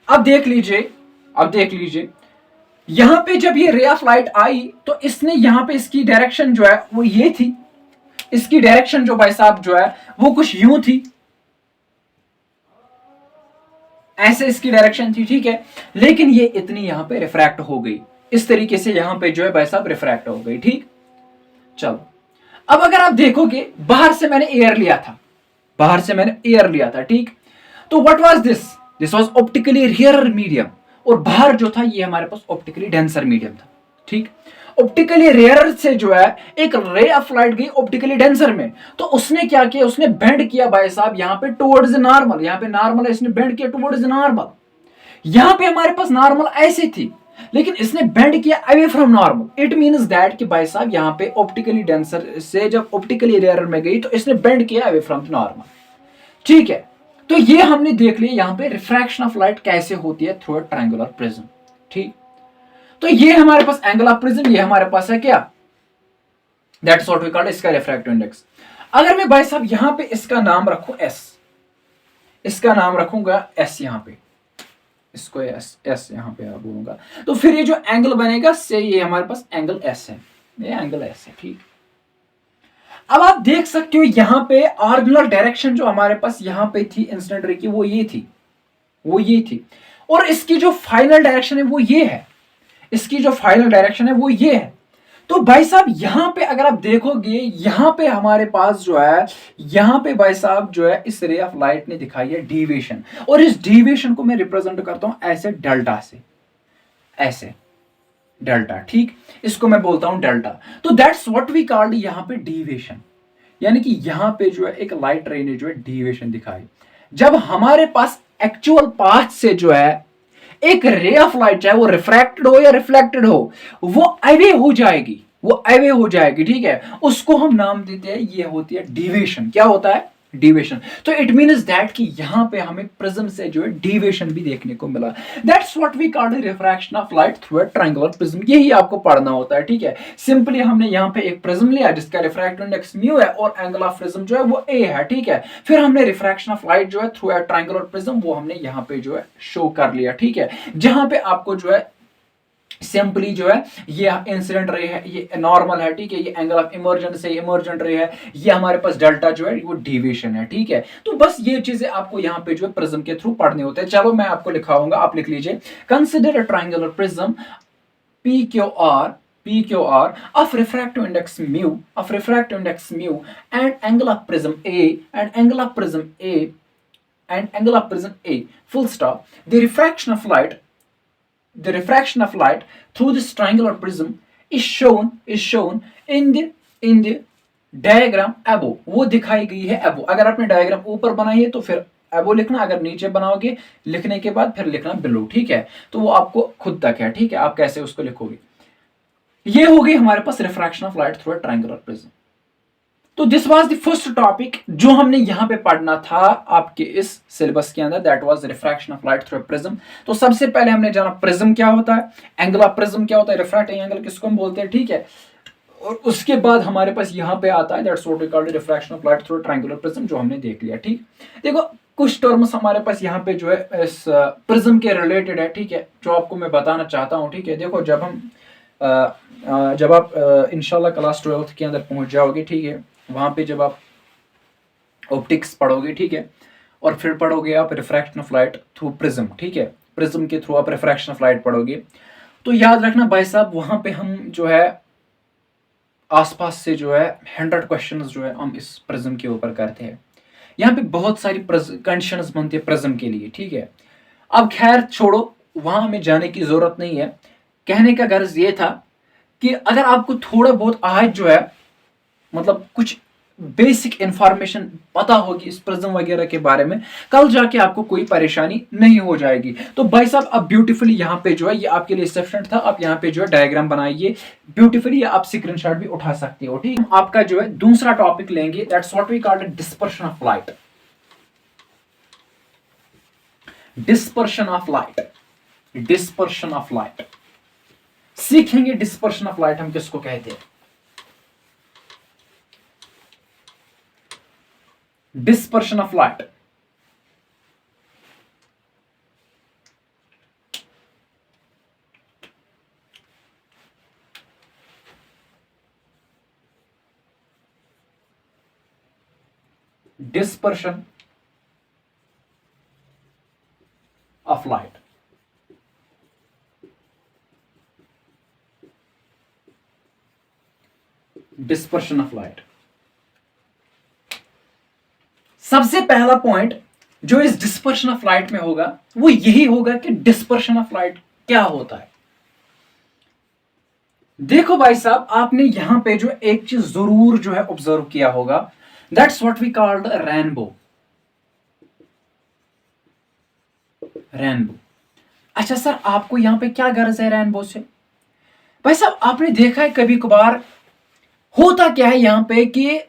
अब देख लीजिए, अब देख लीजिए यहां पे जब ये रे ऑफ लाइट आई तो इसने यहां पे इसकी डायरेक्शन जो है वो ये थी, इसकी डायरेक्शन जो भाई साहब जो है वो कुछ यूं थी, ऐसे इसकी डायरेक्शन थी। ठीक है, लेकिन ये इतनी यहां पे रिफ्रैक्ट हो गई, इस तरीके से यहां पे जो है भाई साहब रिफ्रैक्ट हो गई। ठीक, चलो अब अगर आप देखोगे बाहर से मैंने एयर लिया था, बाहर से मैंने एयर लिया था। ठीक, तो what was this? This was optically rare medium, और बाहर जो था ये हमारे पास ऑप्टिकली डेंसर मीडियम था। ठीक, ऑप्टिकली रेयर से जो है एक रे ऑफ लाइट गई ऑप्टिकली डेंसर में, तो उसने क्या किया, उसने बेंड किया भाई साहब यहाँ पे टुवर्ड्स नॉर्मल, यहाँ पे नॉर्मल है, इसने बेंड किया टुवर्ड्स नॉर्मल। यहाँ पे हमारे पास नॉर्मल ऐसी थी, लेकिन इसने बेंड किया away from normal. It means that कि भाई साहब यहाँ पे ऑप्टिकली डेंसर से जब ऑप्टिकली रेयर में गई तो इसने बेंड किया अवे फ्रॉम नॉर्मल। ठीक है, तो ये हमने देख लिया यहाँ पे रिफ्रैक्शन ऑफ लाइट कैसे होती है थ्रू अ ट्रायंगुलर प्रिज्म। ठीक, तो ये हमारे पास एंगल ऑफ प्रिज्म, ये हमारे पास है क्या, दैट्स व्हाट वी कॉल्ड इसका रिफ्रैक्टिव इंडेक्स। अगर मैं भाई साहब यहाँ पे इसका नाम रखूं एस, इसका नाम रखूंगा एस, यहाँ पे इसको एस एस यहाँ पे बोलूंगा, तो फिर ये जो एंगल बनेगा से ये हमारे पास एंगल एस है, ये एंगल एस है। ठीक, अब आप देख सकते हो यहाँ पे आर्गुलर डायरेक्शन जो हमारे पास यहाँ पे थी इंसिडेंट रे की वो ये थी, वो ये थी, और इसकी जो फाइनल डायरेक्शन है वो ये है, इसकी जो फाइनल डायरेक्शन है वो ये है। तो भाई साहब यहां पे अगर आप देखोगे यहां पे हमारे पास जो है, यहां पे भाई साहब जो है इस रे ऑफ लाइट ने दिखाई है डीविएशन, और इस डीविएशन को मैं रिप्रेजेंट करता हूं ऐसे डेल्टा से, ऐसे डेल्टा। ठीक, इसको मैं बोलता हूं डेल्टा। तो दैट्स व्हाट वी कॉल्ड यहां पे डीविएशन, यानी कि यहां पे जो है एक लाइट रे ने जो है डीविएशन दिखाई। जब हमारे पास एक्चुअल पाथ से जो है एक रे ऑफ लाइट, चाहे वो रिफ्रैक्टेड हो या रिफ्लेक्टेड हो, वो अवे हो जाएगी, वो अवे हो जाएगी। ठीक है, उसको हम नाम देते हैं, ये होती है डीविएशन। क्या होता है? डीविएशन। तो इट मीन्स दैट कि यहां पे हमें प्रिज्म से जो है डीविएशन भी देखने को मिला। That's what we called refraction of light through a triangular prism. यही आपको पढ़ना होता है। ठीक है, सिंपली हमने यहाँ पे एक प्रिज्म लिया जिसका रिफ्रैक्टिव इंडेक्स म्यू है और एंगल ऑफ प्रिज्म जो है वो ए है। ठीक है, फिर हमने रिफ्रैक्शन ऑफ लाइट जो है थ्रू अ ट्रायंगुलर प्रिज्म वो हमने यहाँ पे जो है शो कर लिया। ठीक है, जहां पे आपको जो है सिंपली जो है ये इंसिडेंट रे है, ये नॉर्मल है। ठीक है, ये एंगल ऑफ इमर्जेंस है, इमर्जेंट रे है, ये हमारे पास डेल्टा जो है वो डीविएशन है। ठीक है, तो बस ये चीजें आपको यहाँ पे जो है प्रिज्म के थ्रू पढ़ने होते हैं। चलो मैं आपको लिखाऊंगा, आप लिख लीजिए, consider a triangular prism PQR of refractive index mu, and angle of prism A, and angle of prism A, and angle of prism A, full stop. The refraction of light, through this triangular prism is shown in the diagram above। वो दिखाई गई है above। अगर आपने diagram ऊपर बनाई है तो फिर above लिखना, अगर नीचे बनाओगे लिखने के बाद फिर लिखना below। ठीक है, तो वो आपको खुद तक है। ठीक है, आप कैसे उसको लिखोगे। ये हो गई हमारे पास refraction of light through a triangular prism. तो this was the first topic जो हमने यहां पे पढ़ना था आपके इस सिलेबस के अंदर, that was refraction of light through a prism. तो सबसे पहले हमने जाना प्रिज्म क्या होता है, एंगल ऑफ प्रिज्म क्या होता है, रिफ्रैक्टिंग एंगल किसको हम बोलते हैं। ठीक है, और उसके बाद हमारे पास यहाँ पे आता है that's what we called refraction of light through triangular prism, जो हमने देख लिया। ठीक, देखो कुछ टर्म्स हमारे पास यहाँ पे जो है इस प्रिज्म के रिलेटेड है। ठीक है, जो आपको मैं बताना चाहता हूँ। ठीक है, देखो जब आप इंशाल्लाह क्लास 12th के अंदर पहुंच जाओगे, ठीक है, वहां पे जब आप ऑप्टिक्स पढ़ोगे, ठीक है, और फिर पढ़ोगे आप refraction of light through prism. ठीक है, प्रिज्म के थ्रू आप रिफ्रैक्शन ऑफ लाइट पढ़ोगे, तो याद रखना भाई साहब वहां पे हम जो है आसपास से जो है 100 क्वेश्चंस जो है हम इस प्रिज्म के ऊपर करते हैं। यहाँ पे बहुत सारी कंडीशंस बनती है प्रिज्म के लिए, ठीक है। अब खैर छोड़ो, वहां हमें जाने की जरूरत नहीं है। कहने का गर्ज ये था कि अगर आपको थोड़ा बहुत आज जो है मतलब कुछ बेसिक इंफॉर्मेशन पता होगी इस प्रिज्म वगैरह के बारे में, कल जाके आपको कोई परेशानी नहीं हो जाएगी। तो भाई साहब अब ब्यूटीफुली यहाँ पे जो है, ये आपके लिए सफिशिएंट था। आप यहाँ पे जो है डायग्राम बनाइए ब्यूटीफुली, आप स्क्रीनशॉट भी उठा सकते हो, ठीक। आपका जो है दूसरा टॉपिक लेंगे, that's what we call dispersion of light. Dispersion of light, dispersion of light सीखेंगे। डिस्पर्शन ऑफ लाइट हम किसको कहते हैं? Dispersion of light, dispersion of light. Dispersion of light, सबसे पहला पॉइंट जो इस डिस्पर्शन ऑफ लाइट में होगा वो यही होगा कि डिस्पर्शन ऑफ लाइट क्या होता है। देखो भाई साहब, आपने यहां पे जो एक चीज जरूर जो है ऑब्जर्व किया होगा, that's what we called rainbow. Rainbow, अच्छा सर आपको यहां पे क्या गर्ज है रेनबो से? भाई साहब आपने देखा है कभी कभार होता क्या है यहां पे कि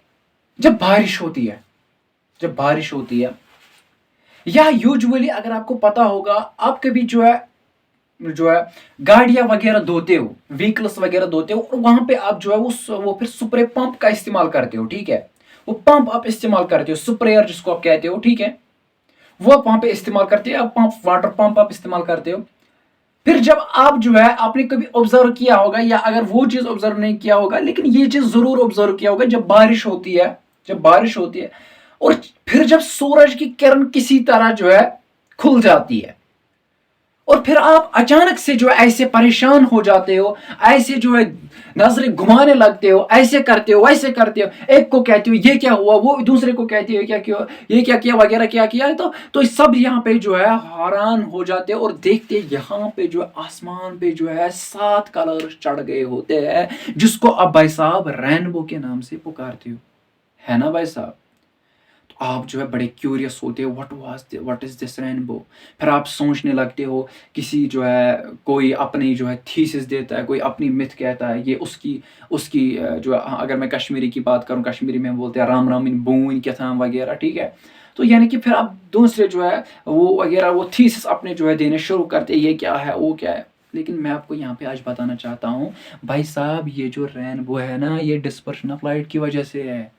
जब बारिश होती है, जब बारिश होती है, या यूजुअली अगर आपको पता होगा, आप कभी जो है गाड़ियां वगैरह धोते हो, व्हीकल्स वगैरह धोते हो, और वहां पे आप जो है वो फिर स्प्रे पंप का इस्तेमाल करते हो, ठीक है। वो पंप आप इस्तेमाल करते हो, स्प्रेयर जिसको आप कहते हो, ठीक है, वो आप वहां पे इस्तेमाल करते हो। पंप, वाटर पंप आप इस्तेमाल करते हो। फिर जब आप जो है, आपने कभी ऑब्जर्व किया होगा, या अगर वो चीज ऑब्जर्व नहीं किया होगा लेकिन ये चीज जरूर ऑब्जर्व किया होगा, जब बारिश होती है, जब बारिश होती है और फिर जब सूरज की किरण किसी तरह जो है खुल जाती है, और फिर आप अचानक से जो है ऐसे परेशान हो जाते हो, ऐसे जो है नजरें घुमाने लगते हो, ऐसे करते हो, वैसे करते हो, एक को कहते हो ये क्या हुआ, वो दूसरे को कहते हो क्या क्यों, ये क्या किया वगैरह, क्या किया है। तो सब यहाँ पे जो है हैरान हो जाते हो और देखते यहाँ पे जो है आसमान पे जो है 7 कलर चढ़ गए होते हैं, जिसको अब भाई साहब रेनबो के नाम से पुकारते हो, है ना भाई साहब। आप जो है बड़े क्यूरियस होते हो, व्हाट इज दिस रेनबो। फिर आप सोचने लगते हो, किसी जो है कोई अपनी जो है थीसिस देता है, कोई अपनी मिथ कहता है, ये उसकी उसकी जो अगर मैं कश्मीरी की बात करूँ, कश्मीरी में बोलते हैं राम राम इन बून क्या था वगैरह, ठीक है। तो यानी कि फिर आप दूसरे जो है वो वगैरह वो थीसिस अपने जो है देने शुरू करते हैं, ये क्या है वो क्या है। लेकिन मैं आपको यहाँ पे आज बताना चाहता हूँ भाई साहब, ये जो रेनबो है ना, ये डिस्पर्शन ऑफ लाइट की वजह से है।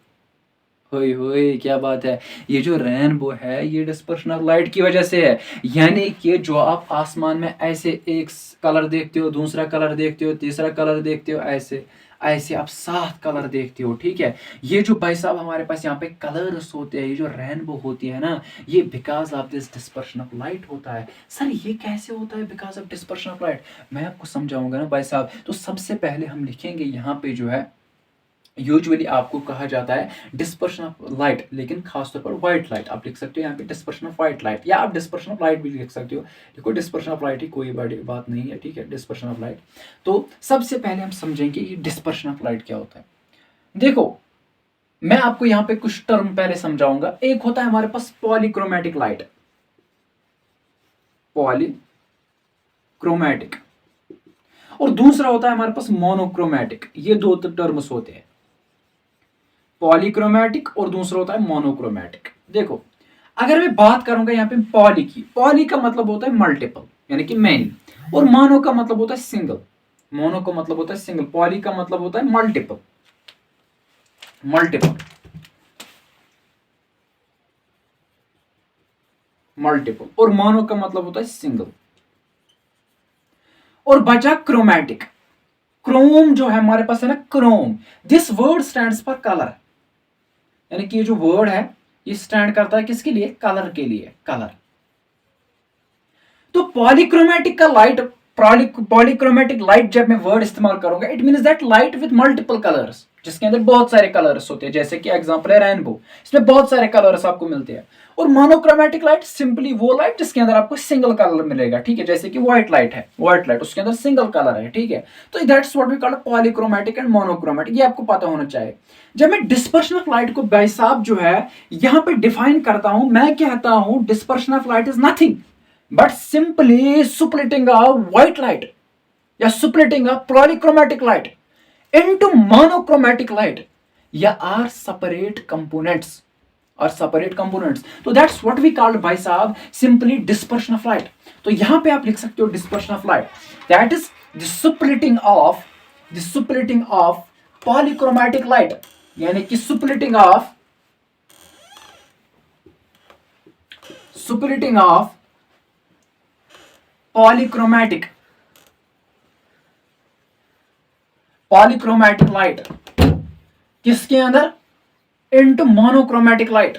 होए होए क्या बात है, ये जो रेनबो है ये डिस्पर्शन ऑफ लाइट की वजह से है। यानी कि जो आप आसमान में ऐसे एक कलर देखते हो, दूसरा कलर देखते हो, तीसरा कलर देखते हो, ऐसे ऐसे आप 7 कलर देखते हो, ठीक है। ये जो भाई साहब हमारे पास यहाँ पे कलर्स होते हैं, ये जो रेनबो होती है ना, ये because of this dispersion of light होता है। सर ये कैसे होता है because of dispersion of light? मैं आपको समझाऊंगा ना भाई साहब। तो सबसे पहले हम लिखेंगे यहाँ पे जो है, यूजुअली आपको कहा जाता है डिस्पर्शन ऑफ लाइट, लेकिन खासतौर पर व्हाइट लाइट आप लिख सकते हो यहाँ पे, डिस्पर्शन ऑफ व्हाइट लाइट, या आप डिस्पर्शन ऑफ लाइट भी लिख सकते हो। देखो डिस्पर्शन ऑफ लाइट ही कोई बड़ी बात नहीं है, ठीक है, डिस्पर्शन ऑफ लाइट। तो सबसे पहले हम समझेंगे ये डिस्पर्शन ऑफ लाइट क्या होता है। देखो मैं आपको यहाँ पे कुछ टर्म पहले समझाऊंगा। एक होता है हमारे पास पॉलीक्रोमेटिक लाइट, पॉलीक्रोमेटिक, और दूसरा होता है हमारे पास मोनोक्रोमेटिक। ये दो टर्म्स होते हैं, पॉलीक्रोमेटिक और दूसरा होता है मोनोक्रोमेटिक। देखो अगर मैं बात करूंगा यहाँ पे पॉली की, पॉली का मतलब होता है मल्टीपल यानी कि मैनी, और मोनो का मतलब होता है सिंगल। मोनो का मतलब होता है सिंगल, पॉली का मतलब होता है मल्टीपल, मल्टीपल, मल्टीपल, और मोनो का मतलब होता है सिंगल। और बचा क्रोमैटिक। क्रोम जो है हमारे पास है ना, Chrome, this word stands for colour, यानी कि ये जो वर्ड है ये स्टैंड करता है किसके लिए? कलर के लिए, कलर। तो पॉलीक्रोमेटिक का लाइट पॉलीक्रोमेटिक लाइट जब मैं वर्ड इस्तेमाल करूंगा, it means that light with multiple colours, जिसके अंदर बहुत सारे कलर्स होते हैं, जैसे कि एग्जांपल है रेनबो, इसमें बहुत सारे कलर्स आपको मिलते हैं। और मोनोक्रोमेटिक लाइट सिंपली वो लाइट जिसके अंदर आपको सिंगल कलर मिलेगा, ठीक है, जैसे कि व्हाइट लाइट है, व्हाइट लाइट उसके अंदर सिंगल कलर है, ठीक है। तो that's what we call polychromatic and monochromatic, ये आपको पता होना चाहिए। जब मैं डिस्पर्शन ऑफ लाइट को भाई साहब जो है यहां पे डिफाइन करता हूं, मैं कहता हूं dispersion of light is nothing but simply splitting a white light या splitting a polychromatic light into monochromatic light या are separate components तो that's what we call भाई साहब simply dispersion of light। तो यहां पे आप लिख सकते हो dispersion of light, that is the splitting of polychromatic light, यानी कि splitting of polychromatic लाइट किसके अंदर, इनटू मोनोक्रोमेटिक लाइट।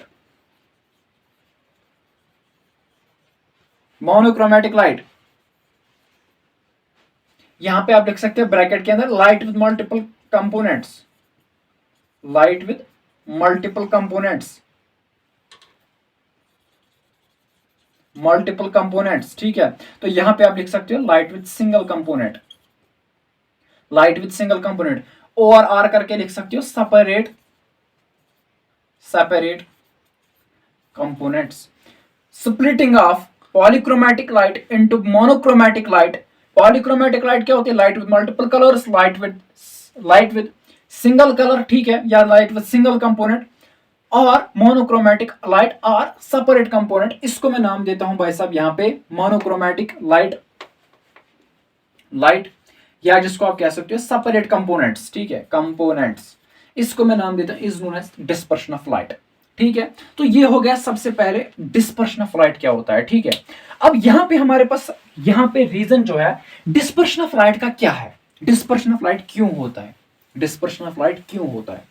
यहां पे आप लिख सकते हो ब्रैकेट के अंदर लाइट विद मल्टीपल कंपोनेंट्स, ठीक है। तो यहां पे आप लिख सकते हो लाइट विद सिंगल कंपोनेंट, और आर करके लिख सकते हो separate components. Splitting of polychromatic light into monochromatic light. Polychromatic light क्या होती है, light with multiple colours, light with single colour, ठीक है, या लाइट विद सिंगल कंपोनेंट। और monochromatic light are separate component, इसको मैं नाम देता हूं भाई साहब यहां पे मोनोक्रोमेटिक लाइट, या जिसको आप कह सकते हो सेपरेट कंपोनेंट्स, ठीक है, कंपोनेंट्स, इसको मैं नाम देता हूं is known as dispersion of light, ठीक है। तो ये हो गया सबसे पहले डिस्पर्शन ऑफ लाइट क्या होता है, ठीक है। अब यहां पे हमारे पास यहां पे रीजन जो है डिस्पर्शन ऑफ लाइट का क्या है, डिस्पर्शन ऑफ लाइट क्यों होता है,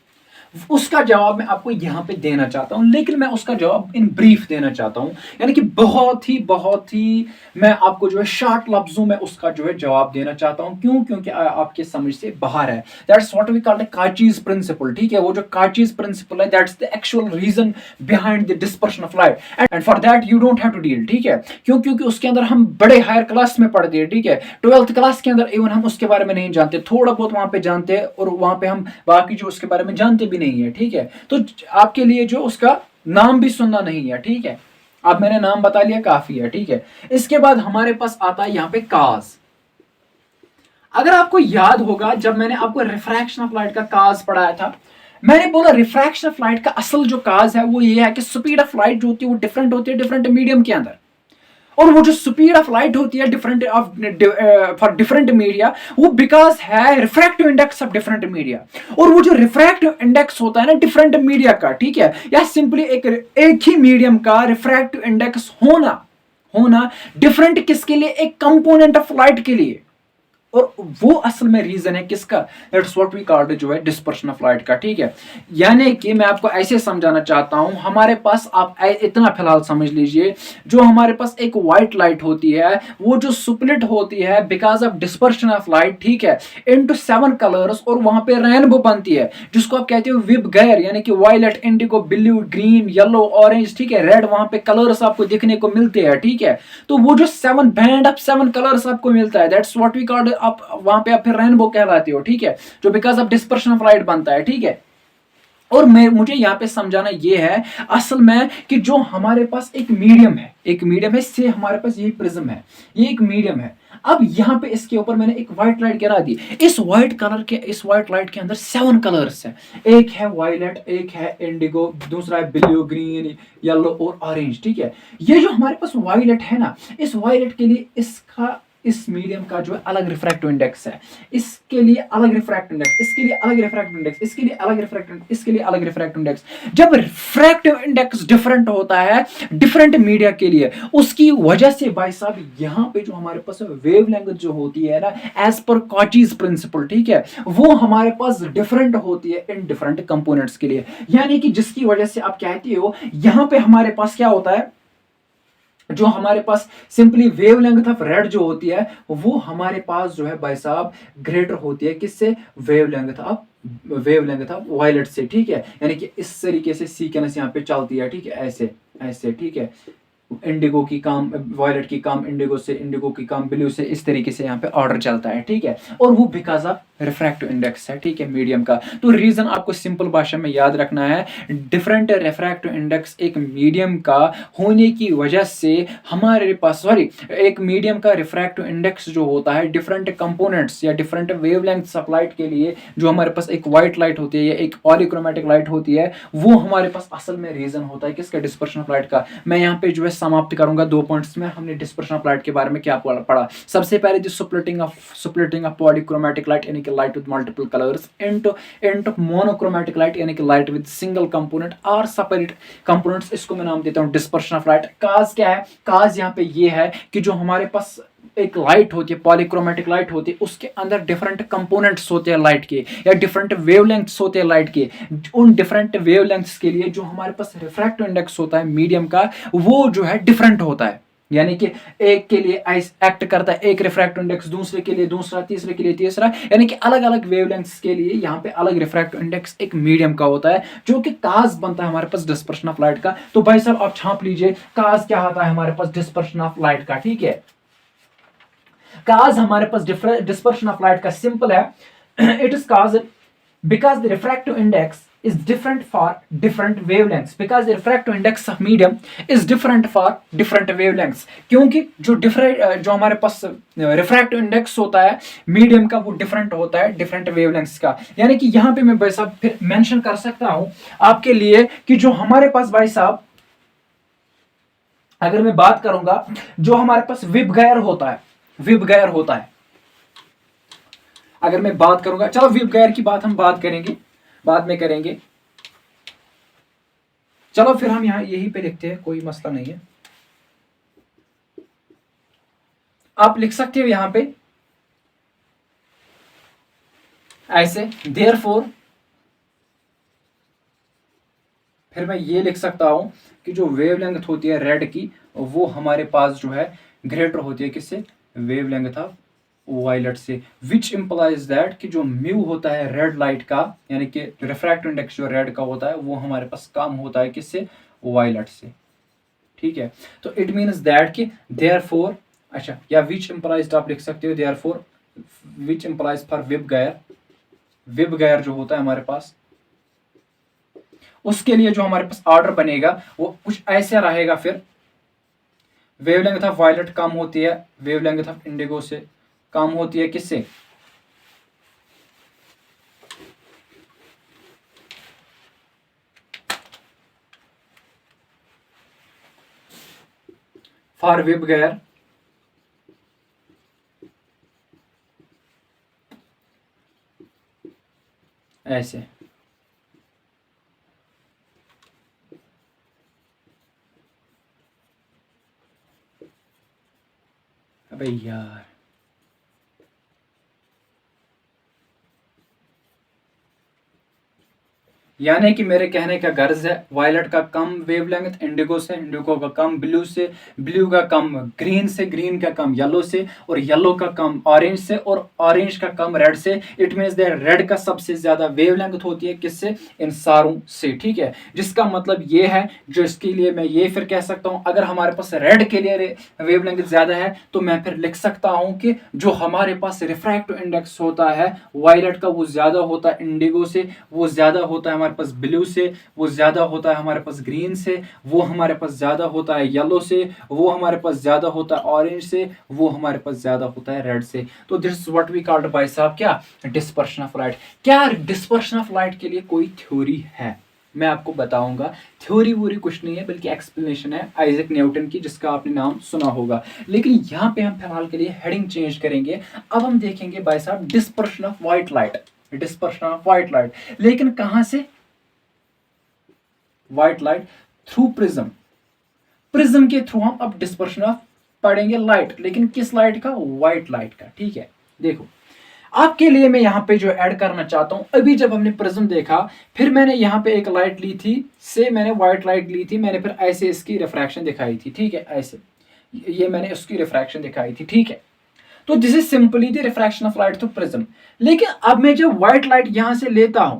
उसका जवाब मैं आपको यहां पे देना चाहता हूं, लेकिन मैं उसका जवाब इन ब्रीफ देना चाहता हूं, यानी कि बहुत ही मैं आपको जो है शॉर्ट लफ्जों में उसका जो है जवाब देना चाहता हूं। क्यों, क्योंकि आपके समझ से बाहर है। That's what we call the Cauchy's principle, ठीक है। वो जो काचीज प्रिंसिपल है that's the actual reason behind the dispersion of light, and for that you don't have to deal, ठीक है। क्यों, क्योंकि उसके अंदर हम बड़े हायर क्लास में पढ़ते हैं, ठीक है, 12th क्लास के अंदर इवन हम उसके बारे में नहीं जानते, थोड़ा बहुत वहां पे जानते हैं, और वहां पे हम बाकी जो उसके बारे में जानते भी नहीं है, ठीक है। तो आपके लिए जो उसका नाम भी सुनना नहीं है, ठीक है, अब मैंने नाम बता लिया काफी है, ठीक है। इसके बाद हमारे पास आता है यहां पे काज। अगर आपको याद होगा जब मैंने आपको रिफ्रैक्शन ऑफ लाइट का काज पढ़ाया था, मैंने बोला रिफ्रैक्शन ऑफ लाइट का असल जो काज है वो ये है कि स्पीड ऑफ लाइट जो होती है वो डिफरेंट होती है डिफरेंट मीडियम के अंदर, और वो जो स्पीड ऑफ लाइट होती है डिफरेंट फॉर डिफरेंट मीडिया, वो बिकॉज है refractive index of different media. और वो जो रिफ्रैक्टिव इंडेक्स होता है ना डिफरेंट मीडिया का, ठीक है, या सिंपली एक ही मीडियम का रिफ्रैक्टिव इंडेक्स होना डिफरेंट किसके लिए, एक कंपोनेंट ऑफ लाइट के लिए, और वो असल में रीजन है किसका, दैट्स व्हाट वी कॉल्ड जो है डिस्पर्शन ऑफ लाइट का, ठीक है। यानी कि मैं आपको ऐसे समझाना चाहता हूं, हमारे पास आप इतना फिलहाल समझ लीजिए, जो हमारे पास एक व्हाइट लाइट होती है वो जो स्प्लिट होती है because of dispersion of light, ठीक है, इनटू 7 कलर्स, और वहां पे रेनबो बनती है जिसको आप कहते हो विब गैर, यानी कि violet, indigo, blue, green, yellow, orange, ठीक है, रेड, वहां पे कलर्स आपको दिखने को मिलते हैं, ठीक है। तो वो जो 7 बैंड ऑफ 7 कलर्स आपको मिलता है, दैट्स व्हाट वी कॉल्ड, आप वहां पे आप फिर रेनबो कहलाते हो, ठीक है, जो because of dispersion of light बनता है, ठीक है। और मुझे यहां पे समझाना ये है असल में कि जो हमारे पास एक मीडियम है, इससे हमारे पास यही प्रिज्म है, ये एक मीडियम है। अब यहां पे इसके ऊपर मैंने एक व्हाइट लाइट गिरा दी, इस व्हाइट लाइट के अंदर 7 कलर्स है, एक है वायलेट, एक है इंडिगो, दूसरा है ब्लू, ग्रीन, येलो और ऑरेंज, ठीक है। ये जो हमारे पास वायलेट है ना, इस वायलेट के लिए इस मीडियम का जो है अलग रिफ्रैक्टिव इंडेक्स है, इसके लिए अलग रिफ्रैक्टिव इंडेक्स, इसके लिए अलग रिफ्रैक्टिव इंडेक्स, इसके लिए अलग रिफ्रैक्टिव, इसके लिए अलग रिफ्रैक्टिव इंडेक्स। जब रिफ्रैक्टिव इंडेक्स डिफरेंट होता है डिफरेंट मीडिया के लिए, उसकी वजह से भाई साहब यहां पे जो हमारे पास वेवलेंथ जो होती है ना, एज पर कॉचीज प्रिंसिपल, ठीक है, वो हमारे पास डिफरेंट होती है इन डिफरेंट कंपोनेंट्स के लिए। यानी कि जिसकी वजह से आप कहते हो यहां पे हमारे पास क्या होता है, जो हमारे पास सिंपली वेवलेंथ ऑफ रेड जो होती है वो हमारे पास जो है भाई साहब ग्रेटर होती है किससे, वेवलेंथ ऑफ वायलेट से, ठीक है। यानी कि इस तरीके से सीक्वेंस यहाँ पे चलती है, ठीक है, ऐसे ऐसे, ठीक है। इंडिगो की काम वॉयलेट की काम इंडिगो से, इंडिगो की काम ब्लू से, इस तरीके से यहाँ पे ऑर्डर चलता है, ठीक है। और वो बिकॉज ऑफ रिफ्रैक्टिव इंडेक्स है, ठीक है, मीडियम का। तो रीजन आपको सिंपल भाषा में याद रखना है, डिफरेंट रिफ्रैक्टिव इंडेक्स एक मीडियम का होने की वजह से हमारे पास, सॉरी, एक मीडियम का रिफ्रैक्टिव इंडेक्स जो होता है डिफरेंट कंपोनेंट्स या डिफरेंट वेवलेंथ्स ऑफ लाइट के लिए, जो हमारे पास एक व्हाइट लाइट होती है या एक पॉलीक्रोमेटिक लाइट होती है, वो हमारे पास असल में रीजन होता है किसका, डिस्पर्शन ऑफ लाइट का। मैं यहाँ पे जो है समाप्त करूंगा 2 पॉइंट्स में। हमने डिस्पर्शन ऑफ लाइट के बारे में क्या पढ़ा? सबसे पहले जो स्प्लिटिंग ऑफ पॉलीक्रोमेटिक लाइट यानी कि light with multiple colours into monochromatic light यानी कि लाइट विद सिंगल कंपोनेंट और सेपरेट कंपोनेंट्स, इसको मैं नाम देता हूं डिस्पर्शन ऑफ लाइट। काज क्या है? काज यहाँ पे ये है कि जो हमारे पास एक लाइट होती है, पॉलीक्रोमेटिक लाइट होती है, उसके अंदर डिफरेंट कंपोनेंट्स होते हैं लाइट के, या डिफरेंट वेवलेंथ्स होते हैं लाइट के। उन डिफरेंट वेवलेंथ्स के लिए जो हमारे पास रिफ्रैक्टिव इंडेक्स होता है मीडियम का, वो जो है डिफरेंट होता है। यानी कि एक के लिए एक्ट करता है एक रिफ्रैक्टिव इंडेक्स, दूसरे के लिए दूसरा, तीसरे के लिए तीसरा, यानी कि अलग अलग वेवलेंथ्स के लिए यहाँ पे अलग रिफ्रैक्टिव इंडेक्स एक मीडियम का होता है, जो कि काज बनता है हमारे पास डिस्पर्शन ऑफ लाइट का। तो भाई साहब आप छाप लीजिए, काज क्या आता है हमारे पास डिस्पर्शन ऑफ लाइट का, ठीक है। काज हमारे पास डिस्पर्शन ऑफ लाइट का सिंपल है, it is cause because the refractive index is different for different wavelengths, because the refractive index of medium is different for different wavelengths। क्योंकि जो हमारे पास रिफ्रैक्टिव इंडेक्स होता है मीडियम का, वो डिफरेंट होता है डिफरेंट वेवलेंथ्स का। यानी कि यहाँ पे मैं भाई साहब फिर मेंशन कर सकता हूं आपके लिए कि जो हमारे पास भाई साहब, अगर मैं बात करूंगा, जो हमारे पास विबगैर होता है, विबगैर होता है, अगर मैं बात करूंगा, चलो विबगैर की बात हम बात करेंगे, बाद में करेंगे। चलो फिर हम यहां यहीं पे लिखते हैं, कोई मसला नहीं है। आप लिख सकते हो यहां पे ऐसे, देयरफॉर, फिर मैं ये लिख सकता हूं कि जो वेवलेंथ होती है रेड की, वो हमारे पास जो है ग्रेटर होती है किससे, वेवलेंथ ऑफ वायलेट से, विच इंप्लाइज दैट कि जो म्यू होता है रेड लाइट का, यानी कि रिफ्रैक्टिव इंडेक्स जो रेड का होता है, वो हमारे पास कम होता है किससे, वायलेट से, ठीक है। तो इट मीन्स दैट कि देयरफॉर, अच्छा, या विच इंप्लाइज आप लिख सकते हो देयरफॉर, विच इंप्लाइज फॉर विबगैर, विबगैर जो होता है हमारे पास, उसके लिए जो हमारे पास ऑर्डर बनेगा वो कुछ ऐसा रहेगा। फिर वेवलेंथ ऑफ वायलेट कम होती है वेवलेंथ ऑफ इंडिगो से, कम होती है किससे, फॉर विबगैर, ऐसे। अबे यार, यानी कि मेरे कहने का गर्ज है, वायलेट का कम वेवलेंथ इंडिगो से, इंडिगो का कम ब्लू से, ब्लू का कम ग्रीन से, ग्रीन का कम येलो से, और येलो का कम ऑरेंज से, और ऑरेंज का कम रेड से। इट मीन्स दैट रेड का सबसे ज्यादा वेवलेंथ होती है किससे, इन सारों से, ठीक है। जिसका मतलब ये है, जो इसके लिए मैं ये फिर कह सकता हूं, अगर हमारे पास रेड के लिए वेवलेंथ ज्यादा है, तो मैं फिर लिख सकता हूं कि जो हमारे पास रिफ्रैक्टिव इंडेक्स होता है वायलेट का, वो ज्यादा होता है इंडिगो से, वो ज्यादा होता है हमारे पास ब्लू से, वो ज्यादा होता है हमारे पास ग्रीन से, वो हमारे पास ज्यादा होता है येलो से, वो हमारे पास ज्यादा होता है ऑरेंज से, वो हमारे पास ज्यादा होता है रेड से। तो this is what we called भाई साहब क्या, डिस्पर्शन ऑफ लाइट। क्या डिस्पर्शन ऑफ लाइट के लिए कोई थ्योरी है? मैं आपको बताऊंगा। थ्योरी वोरी कुछ नहीं है, बल्कि एक्सप्लेनेशन है आइजैक न्यूटन की, जिसका आपने नाम सुना होगा। लेकिन यहाँ पे हम फिलहाल के लिए हेडिंग चेंज करेंगे। अब हम देखेंगे भाई साहब dispersion of white light, dispersion of white light, लेकिन कहां से, white light through prism, prism के थ्रू हम अब डिस्पर्शन ऑफ पढ़ेंगे लाइट, लेकिन किस लाइट का, व्हाइट लाइट का, ठीक है। देखो आपके लिए मैं यहाँ पे जो ऐड करना चाहता हूं, अभी जब हमने प्रिज्म देखा, फिर मैंने यहाँ पे एक लाइट ली थी, से मैंने व्हाइट लाइट ली थी, मैंने फिर ऐसे इसकी रिफ्रैक्शन दिखाई थी, ठीक है, ऐसे। ये मैंने उसकी रिफ्रैक्शन दिखाई थी, ठीक है। तो this is simply the refraction of light through prism. लेकिन अब मैं जब व्हाइट लाइट यहां से लेता हूं,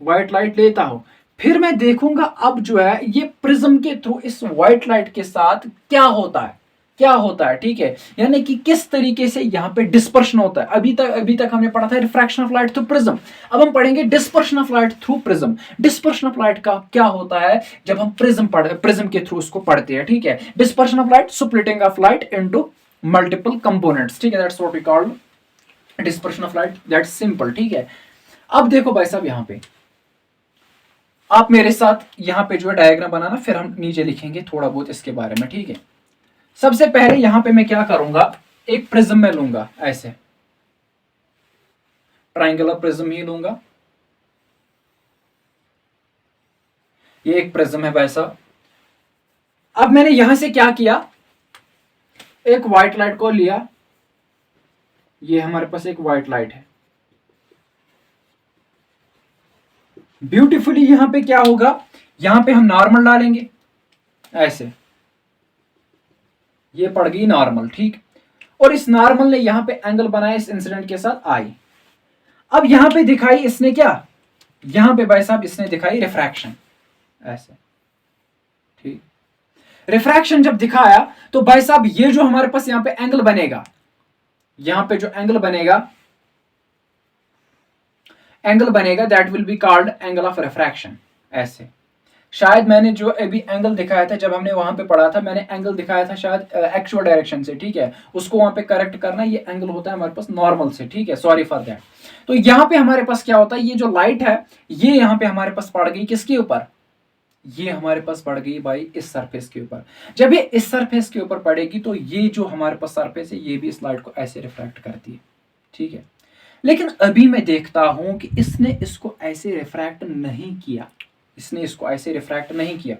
व्हाइट लाइट लेता हूं, फिर मैं देखूंगा अब जो है ये प्रिज्म के थ्रू इस व्हाइट लाइट के साथ क्या होता है, क्या होता है, ठीक है। यानी कि किस तरीके से यहाँ पे डिस्पर्शन होता है। अभी तक हमने पढ़ा था refraction of light through prism, अब हम पढ़ेंगे dispersion of light through prism. Dispersion of light का क्या होता है जब हम प्रिज्म के थ्रू उसको पढ़ते हैं, ठीक है। Dispersion of light, splitting of light into multiple components, ठीक है, that's what we call dispersion of light, that's simple, ठीक है। अब देखो भाई साहब, यहां पे आप मेरे साथ यहां पे जो है डायग्राम बनाना, फिर हम नीचे लिखेंगे थोड़ा बहुत इसके बारे में, ठीक है। सबसे पहले यहां पे मैं क्या करूंगा, एक प्रिज्म में लूंगा, ऐसे ट्रायंगुलर प्रिज्म ही लूंगा। ये एक प्रिज्म है भाई साहब। अब मैंने यहां से क्या किया, एक व्हाइट लाइट को लिया, ये हमारे पास एक व्हाइट लाइट है। ब्यूटीफुली यहां पे क्या होगा, यहां पे हम नॉर्मल डालेंगे, ऐसे ये पड़ गई नॉर्मल, ठीक। और इस नॉर्मल ने यहां पे एंगल बनाया इस इंसिडेंट के साथ आई। अब यहां पे दिखाई इसने क्या, यहां पे भाई साहब इसने दिखाई रिफ्रैक्शन, ऐसे, ठीक। रिफ्रैक्शन जब दिखाया तो भाई साहब ये जो हमारे पास यहां पे एंगल बनेगा, यहां पे जो एंगल बनेगा that will be called angle of refraction, ऐसे। शायद मैंने जो अभी एंगल दिखाया था, जब हमने वहां पे पढ़ा था, मैंने एंगल दिखाया था शायद एक्चुअल डायरेक्शन से, ठीक है। उसको वहां पे करेक्ट करना, ये एंगल होता है हमारे पास नॉर्मल से, ठीक है, सॉरी फॉर दैट। तो यहाँ पे हमारे पास क्या होता है, ये जो लाइट है ये यहाँ पे हमारे पास पड़ गई किसके ऊपर, ये हमारे पास पड़ गई भाई इस सरफेस के ऊपर। जब ये इस सरफेस के ऊपर पड़ेगी तो ये जो हमारे पास सरफेस है ये भी इस लाइट को ऐसे रिफ्रैक्ट करती है, ठीक है। लेकिन अभी मैं देखता हूं कि इसने इसको ऐसे रिफ्रैक्ट नहीं किया, इसने इसको ऐसे रिफ्रैक्ट नहीं किया,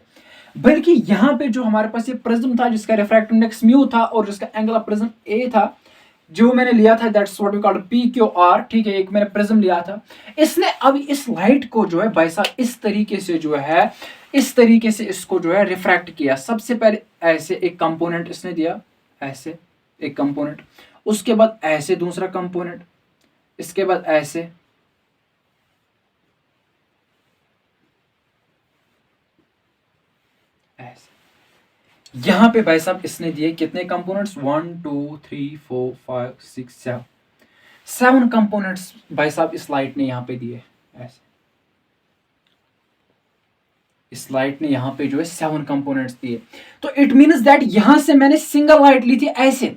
बल्कि यहां पे जो हमारे पास ये प्रिज्म था जिसका रिफ्रैक्टिव इंडेक्स म्यू था और जिसका एंगल ऑफ प्रिज्म ए था, जो मैंने लिया था that's what we call P Q R, ठीक है, एक मैंने प्रिज्म लिया था। इसने अब इस लाइट को जो है भाई साहब इस तरीके से जो है, इस तरीके से इसको जो है रिफ्रैक्ट किया। सबसे पहले ऐसे एक कंपोनेंट इसने दिया, ऐसे एक कंपोनेंट, उसके बाद ऐसे दूसरा कंपोनेंट, इसके बाद ऐसे, ऐसे। यहां पे भाई साहब इसने दिए कितने कंपोनेंट्स, 1 2 3 4 5 6 7 कंपोनेंट्स भाई साहब इस लाइट ने यहां पे दिए, ऐसे। इस लाइट ने यहां पे जो है 7 कंपोनेंट्स दिए। तो इट मीन्स दैट यहां से मैंने सिंगल लाइट ली थी ऐसे,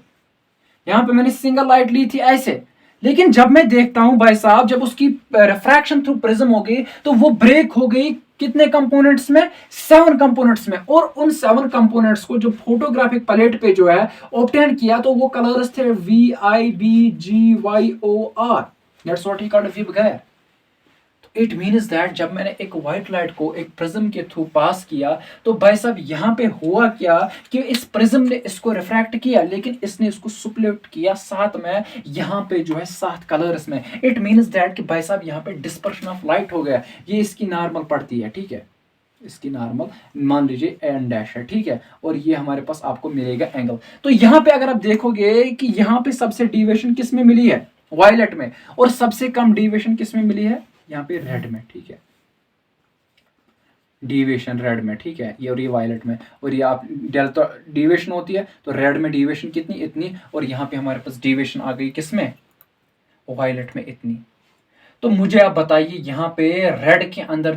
यहां पे मैंने सिंगल लाइट ली थी ऐसे। लेकिन जब मैं देखता हूं भाई साहब, जब उसकी रिफ्रैक्शन थ्रू प्रिज्म हो गई तो वो ब्रेक हो गई कितने कंपोनेंट्स में, 7 कंपोनेंट्स में। और उन 7 कंपोनेंट्स को जो फोटोग्राफिक प्लेट पे जो है ऑब्टेन किया तो वो कलर्स थे VIBGYOR, that's what he called VIBGYOR. It means that जब मैंने एक व्हाइट लाइट को एक प्रिज्म के थ्रू पास किया तो भाई साहब यहाँ पे हुआ क्या कि इस प्रिज्म ने इसको रिफ्रैक्ट किया, लेकिन इसने इसको सुप्लेट किया साथ में यहाँ पे जो है 7 कलर्स में। इट मीन्स दैट कि भाई साहब यहाँ पे डिस्पर्शन ऑफ लाइट हो गया। ये इसकी नॉर्मल पड़ती है, ठीक है, इसकी नॉर्मल मान लीजिए एन डैश है, ठीक है, और ये हमारे पास आपको मिलेगा एंगल। तो यहाँ पे अगर आप देखोगे कि यहाँ पे सबसे डिविएशन किस में मिली है, वायलेट में, और सबसे कम डिविएशन किस में मिली है, यहाँ पे रेड में, ठीक है, डिविएशन रेड में, ठीक है, ये और ये वायलेट में। और ये आप डेल्टा डिविएशन होती है तो रेड में डिविएशन कितनी, इतनी, और यहाँ पे हमारे पास डिविएशन आ गई किसमें, वायलेट में, इतनी। तो मुझे आप बताइए यहाँ पे रेड के अंदर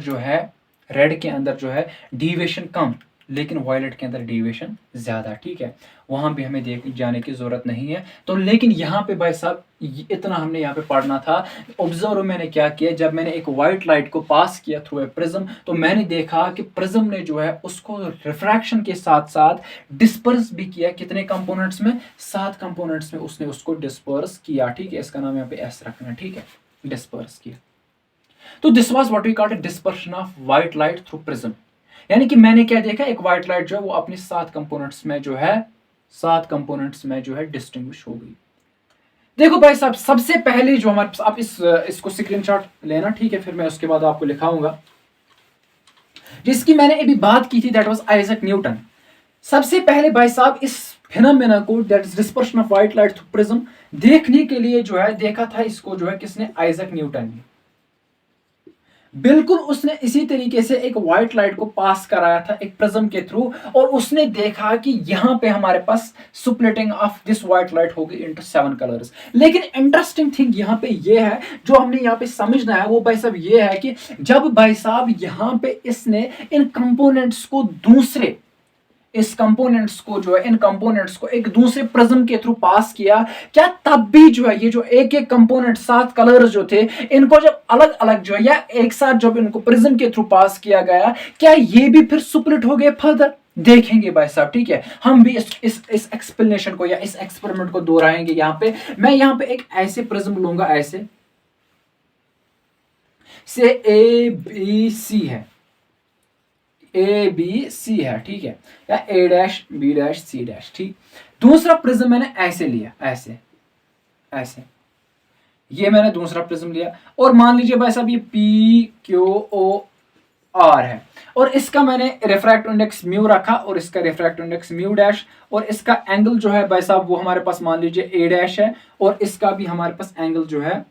जो है डिविएशन कम, लेकिन वायलेट के अंदर डिविएशन ज्यादा, ठीक है, वहां भी हमें देख जाने की जरूरत नहीं है। तो लेकिन यहाँ पे भाई साहब इतना हमने यहाँ पे पढ़ना था। ऑब्जर्व मैंने क्या किया, जब मैंने एक व्हाइट लाइट को पास किया थ्रू ए प्रिज्म तो मैंने देखा कि प्रिज्म ने जो है उसको रिफ्रैक्शन के साथ साथ डिस्पर्स भी किया। कितने कंपोनेंट्स में, 7 कंपोनेंट्स में उसने उसको डिस्पर्स किया, ठीक है, इसका नाम यहाँ पे एस रखना, ठीक है, डिस्पर्स किया। तो this was what we called dispersion of white light through prism. यानी कि मैंने क्या देखा, एक व्हाइट लाइट जो है वो अपने 7 कंपोनेंट्स में जो है डिस्टिंग्विश हो गई। देखो भाई साहब, सबसे पहले जो हमारे पास, आप इसको स्क्रीनशॉट लेना, ठीक है, फिर मैं उसके बाद आपको लिखाऊंगा। जिसकी मैंने अभी बात की थी दैट वाज आइजैक न्यूटन। सबसे पहले भाई साहब इस फिनोमेना को, that is dispersion of white light through prism, देखने के लिए जो है देखा था इसको जो है किसने, आइजैक न्यूटन ने। बिल्कुल उसने इसी तरीके से एक व्हाइट लाइट को पास कराया था एक प्रिज्म के थ्रू, और उसने देखा कि यहां पे हमारे पास splitting of this white light होगी इनटू 7 कलर्स। लेकिन इंटरेस्टिंग थिंग यहां पे ये है, जो हमने यहां पे समझना है वो भाई साहब ये है कि जब भाई साहब यहां पे इसने इन कंपोनेंट्स को दूसरे, इस कंपोनेंट्स को जो है, इन कंपोनेंट्स को एक दूसरे प्रिज्म के थ्रू पास किया, क्या तब भी जो है ये जो एक एक कंपोनेंट 7 कलर्स जो थे, इनको जब अलग अलग जो है या एक साथ जब इनको प्रिज्म के थ्रू पास किया गया, क्या ये भी फिर स्प्लिट हो गए फर्दर? देखेंगे भाई साहब, ठीक है। हम भी इस एक्सप्लेनेशन को या इस एक्सपेरिमेंट को दोहराएंगे। यहां पे मैं यहां पे एक ऐसे प्रिज्म लूंगा, ऐसे से ए बी सी है, ए बी सी है, ठीक है, या A dash B dash C dash, ठीक। दूसरा प्रिज्म मैंने ऐसे लिया, ऐसे ऐसे, ये मैंने दूसरा प्रिज्म लिया, और मान लीजिए भाई साहब ये पी क्यू ओ आर है, और इसका मैंने रिफ्रैक्टिव इंडेक्स म्यू रखा, और इसका रिफ्रैक्टिव इंडेक्स म्यू डैश, और इसका एंगल जो है भाई साहब वो हमारे पास मान लीजिए ए डैश है, और इसका भी हमारे पास एंगल जो है,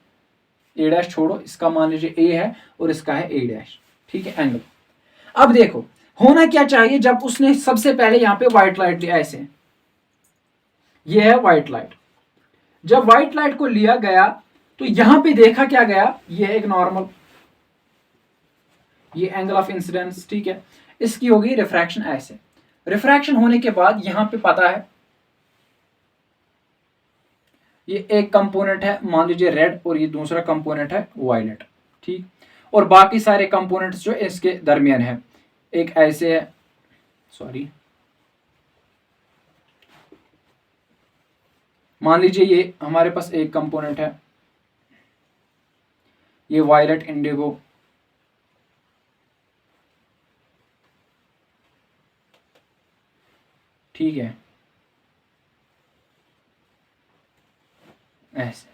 ए डैश छोड़ो, इसका मान लीजिए ए है और इसका है ए डैश, ठीक है, एंगल। अब देखो होना क्या चाहिए, जब उसने सबसे पहले यहां पे व्हाइट लाइट लिया, ऐसे, ये है व्हाइट लाइट, जब व्हाइट लाइट को लिया गया तो यहां पे देखा क्या गया, ये है एक नॉर्मल, ये एंगल ऑफ इंसिडेंस, ठीक है, इसकी होगी रिफ्रैक्शन ऐसे। रिफ्रैक्शन होने के बाद यहां पे पता है ये एक कंपोनेंट है मान लीजिए रेड, और ये दूसरा कंपोनेंट है वायलेट, ठीक, और बाकी सारे कंपोनेंट्स जो इसके दरमियान है, एक ऐसे है, सॉरी, मान लीजिए ये हमारे पास एक कंपोनेंट है, ये वायलेट इंडिगो, ठीक है, ऐसे,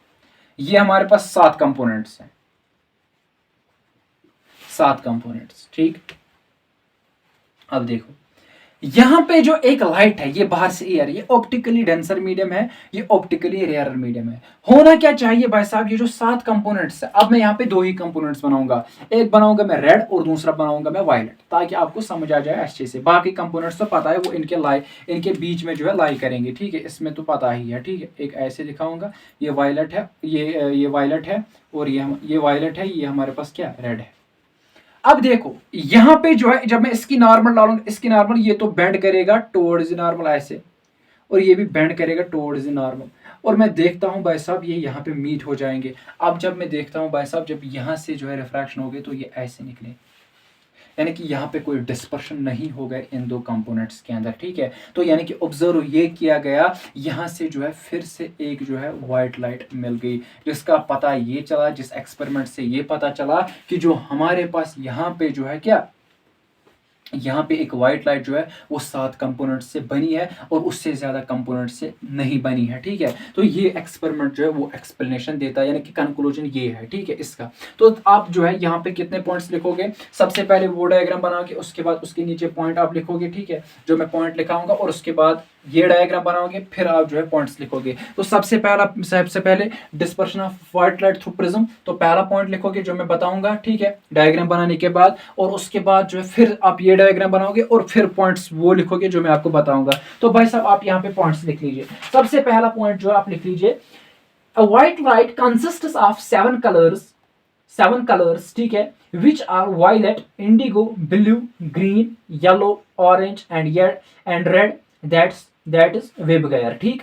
ये हमारे पास 7 कंपोनेंट्स हैं, 7 कंपोनेंट्स, ठीक। अब देखो यहां पे जो एक लाइट है, ये बाहर से एयर, ये ऑप्टिकली डेंसर मीडियम है, ये ऑप्टिकली रेयर मीडियम है। होना क्या चाहिए भाई साहब, ये जो 7 कंपोनेंट्स है, अब मैं यहाँ पे 2 ही कंपोनेंट्स बनाऊंगा, एक बनाऊंगा मैं रेड और दूसरा बनाऊंगा मैं वायलेट, ताकि आपको समझ आ जाए अच्छे से। बाकी कंपोनेंट्स तो पता है वो इनके बीच में जो है लाई करेंगे, ठीक है, इसमें तो पता ही है, ठीक है। एक ऐसे दिखाऊंगा, ये वायलेट है, ये वायलेट है, और ये वायलेट है, ये हमारे पास क्या रेड है। अब देखो यहां पे जो है जब मैं इसकी नॉर्मल डालूंगा, इसकी नॉर्मल, ये तो बेंड करेगा टुवर्ड्स नॉर्मल ऐसे, और ये भी बेंड करेगा टुवर्ड्स नॉर्मल, और मैं देखता हूं भाई साहब ये यहाँ पे मीट हो जाएंगे। अब जब मैं देखता हूं भाई साहब, जब यहां से जो है रिफ्रैक्शन हो गई तो ये ऐसे निकले, यानी कि यहाँ पे कोई डिस्पर्शन नहीं हो गया इन 2 कंपोनेंट्स के अंदर, ठीक है। तो यानी कि ऑब्जर्व ये किया गया, यहाँ से जो है फिर से एक जो है व्हाइट लाइट मिल गई, जिसका पता ये चला, जिस एक्सपेरिमेंट से ये पता चला कि जो हमारे पास यहाँ पे जो है क्या, यहाँ पे एक व्हाइट लाइट जो है वो 7 कंपोनेंट से बनी है, और उससे ज्यादा कंपोनेंट से नहीं बनी है, ठीक है। तो ये एक्सपेरिमेंट जो है वो एक्सप्लेनेशन देता है, यानी कि कंक्लूजन ये है, ठीक है, इसका। तो आप जो है यहाँ पे कितने पॉइंट्स लिखोगे, सबसे पहले वो डायग्राम बना के उसके बाद उसके नीचे पॉइंट आप लिखोगे, ठीक है, जो मैं पॉइंट लिखाऊंगा, और उसके बाद ये डायग्राम बनाओगे, फिर आप जो है पॉइंट्स लिखोगे। तो सबसे पहले dispersion of white light through prism, तो पहला पॉइंट लिखोगे जो मैं बताऊंगा, ठीक है, डायग्राम बनाने के बाद, और उसके बाद जो है फिर आप ये डायग्राम बनाओगे, और फिर पॉइंट्स वो लिखोगे जो मैं आपको बताऊंगा। तो भाई साहब आप यहाँ पे पॉइंट्स लिख लीजिए। सबसे पहला पॉइंट जो आप लिख लीजिए, a white light consists of 7 colours, ठीक है, which are violet, indigo, blue, green, yellow, orange and red, that is वेबगायर, ठीक।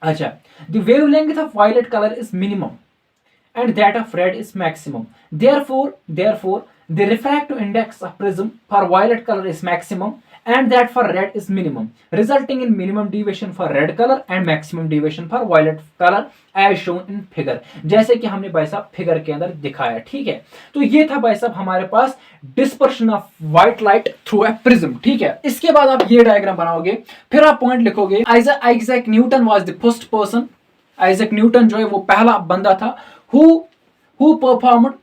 अच्छा, the wavelength of violet color is minimum and that of red is maximum. Therefore, the refractive index of prism for violet color is maximum and that for red is minimum, resulting in minimum deviation for red color and maximum deviation for violet color as shown in figure, जैसे कि हमने भाई साहब figure के अंदर दिखाया, ठीक है। तो ये था भाई साहब हमारे पास dispersion of white light through a prism, ठीक है। इसके बाद आप ये डायग्राम बनाओगे, फिर आप पॉइंट लिखोगे, Isaac Newton was the first person, Isaac Newton जो है वो पहला बंदा था, who performed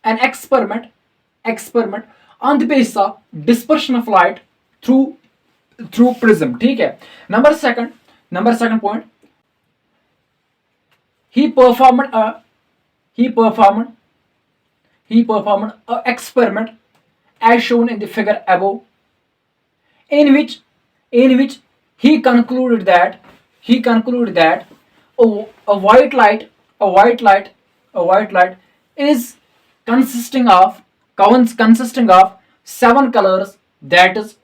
an experiment on the basis of dispersion of light through through prism, ठीक है। Number second point, he performed a he performed he performed a experiment as shown in the figure above, in which he concluded that a white light a white light a white light is consisting of 7 colors, that is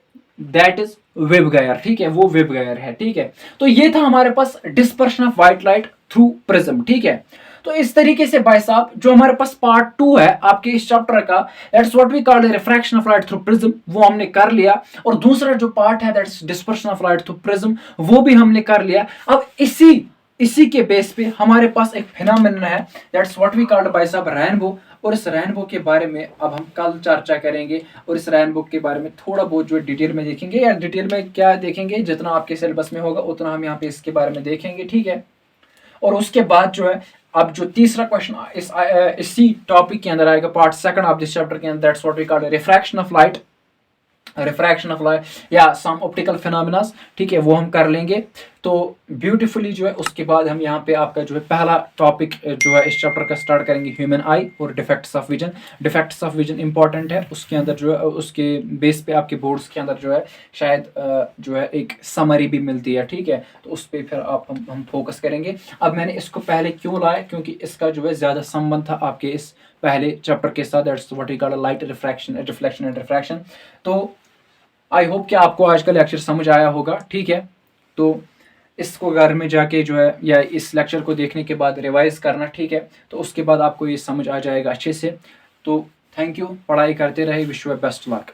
web गायर, ठीक है, वो web गायर है, ठीक है। तो ये था हमारे पास dispersion of white light through prism, ठीक है। तो इस तरीके से भाई साहब जो हमारे पास पार्ट 2 है आपके इस चैप्टर का, that's what we call refraction of light through prism, वो हमने कर लिया। और दूसरा जो पार्ट है that's dispersion of light through prism, वो भी हमने कर लिया। अब इसी के बेस पे हमारे पास एक फिनोमेनन है दैट्स व्हाट वी कॉल्ड भाई साहब रेनबो। और इस रेनबो के बारे में अब हम कल चर्चा करेंगे, और इस रेनबो के बारे में थोड़ा बहुत जो डिटेल में देखेंगे, या डिटेल में क्या देखेंगे, जितना आपके सिलेबस में होगा उतना हम यहाँ पे इसके बारे में देखेंगे, ठीक है। और उसके बाद जो है अब जो तीसरा क्वेश्चन इसी टॉपिक के अंदर आएगा, पार्ट 2 ऑफ दिस चैप्टर के अंदर, that's what we call refraction of light या सम ऑप्टिकल फिनोमेना, ठीक है, वो हम कर लेंगे। तो ब्यूटीफुली जो है उसके बाद हम यहाँ पे आपका जो है पहला टॉपिक जो है इस चैप्टर का स्टार्ट करेंगे, ह्यूमन आई और डिफेक्ट्स ऑफ विजन इंपॉर्टेंट है। उसके अंदर जो है उसके बेस पे आपके बोर्ड्स के अंदर जो है शायद जो है एक समरी भी मिलती है, ठीक है। तो उस पर फिर हम फोकस करेंगे। अब मैंने इसको पहले क्यों लाया, क्योंकि इसका जो है ज़्यादा संबंध था आपके इस पहले चैप्टर के साथ, that's what we call light reflection and refraction. तो आई होप कि आपको आज का लेक्चर समझ आया होगा, ठीक है। तो इसको घर में जाके जो है या इस लेक्चर को देखने के बाद रिवाइज करना, ठीक है। तो उसके बाद आपको ये समझ आ जाएगा अच्छे से। तो थैंक यू, पढ़ाई करते रहे, विश यू बेस्ट लक।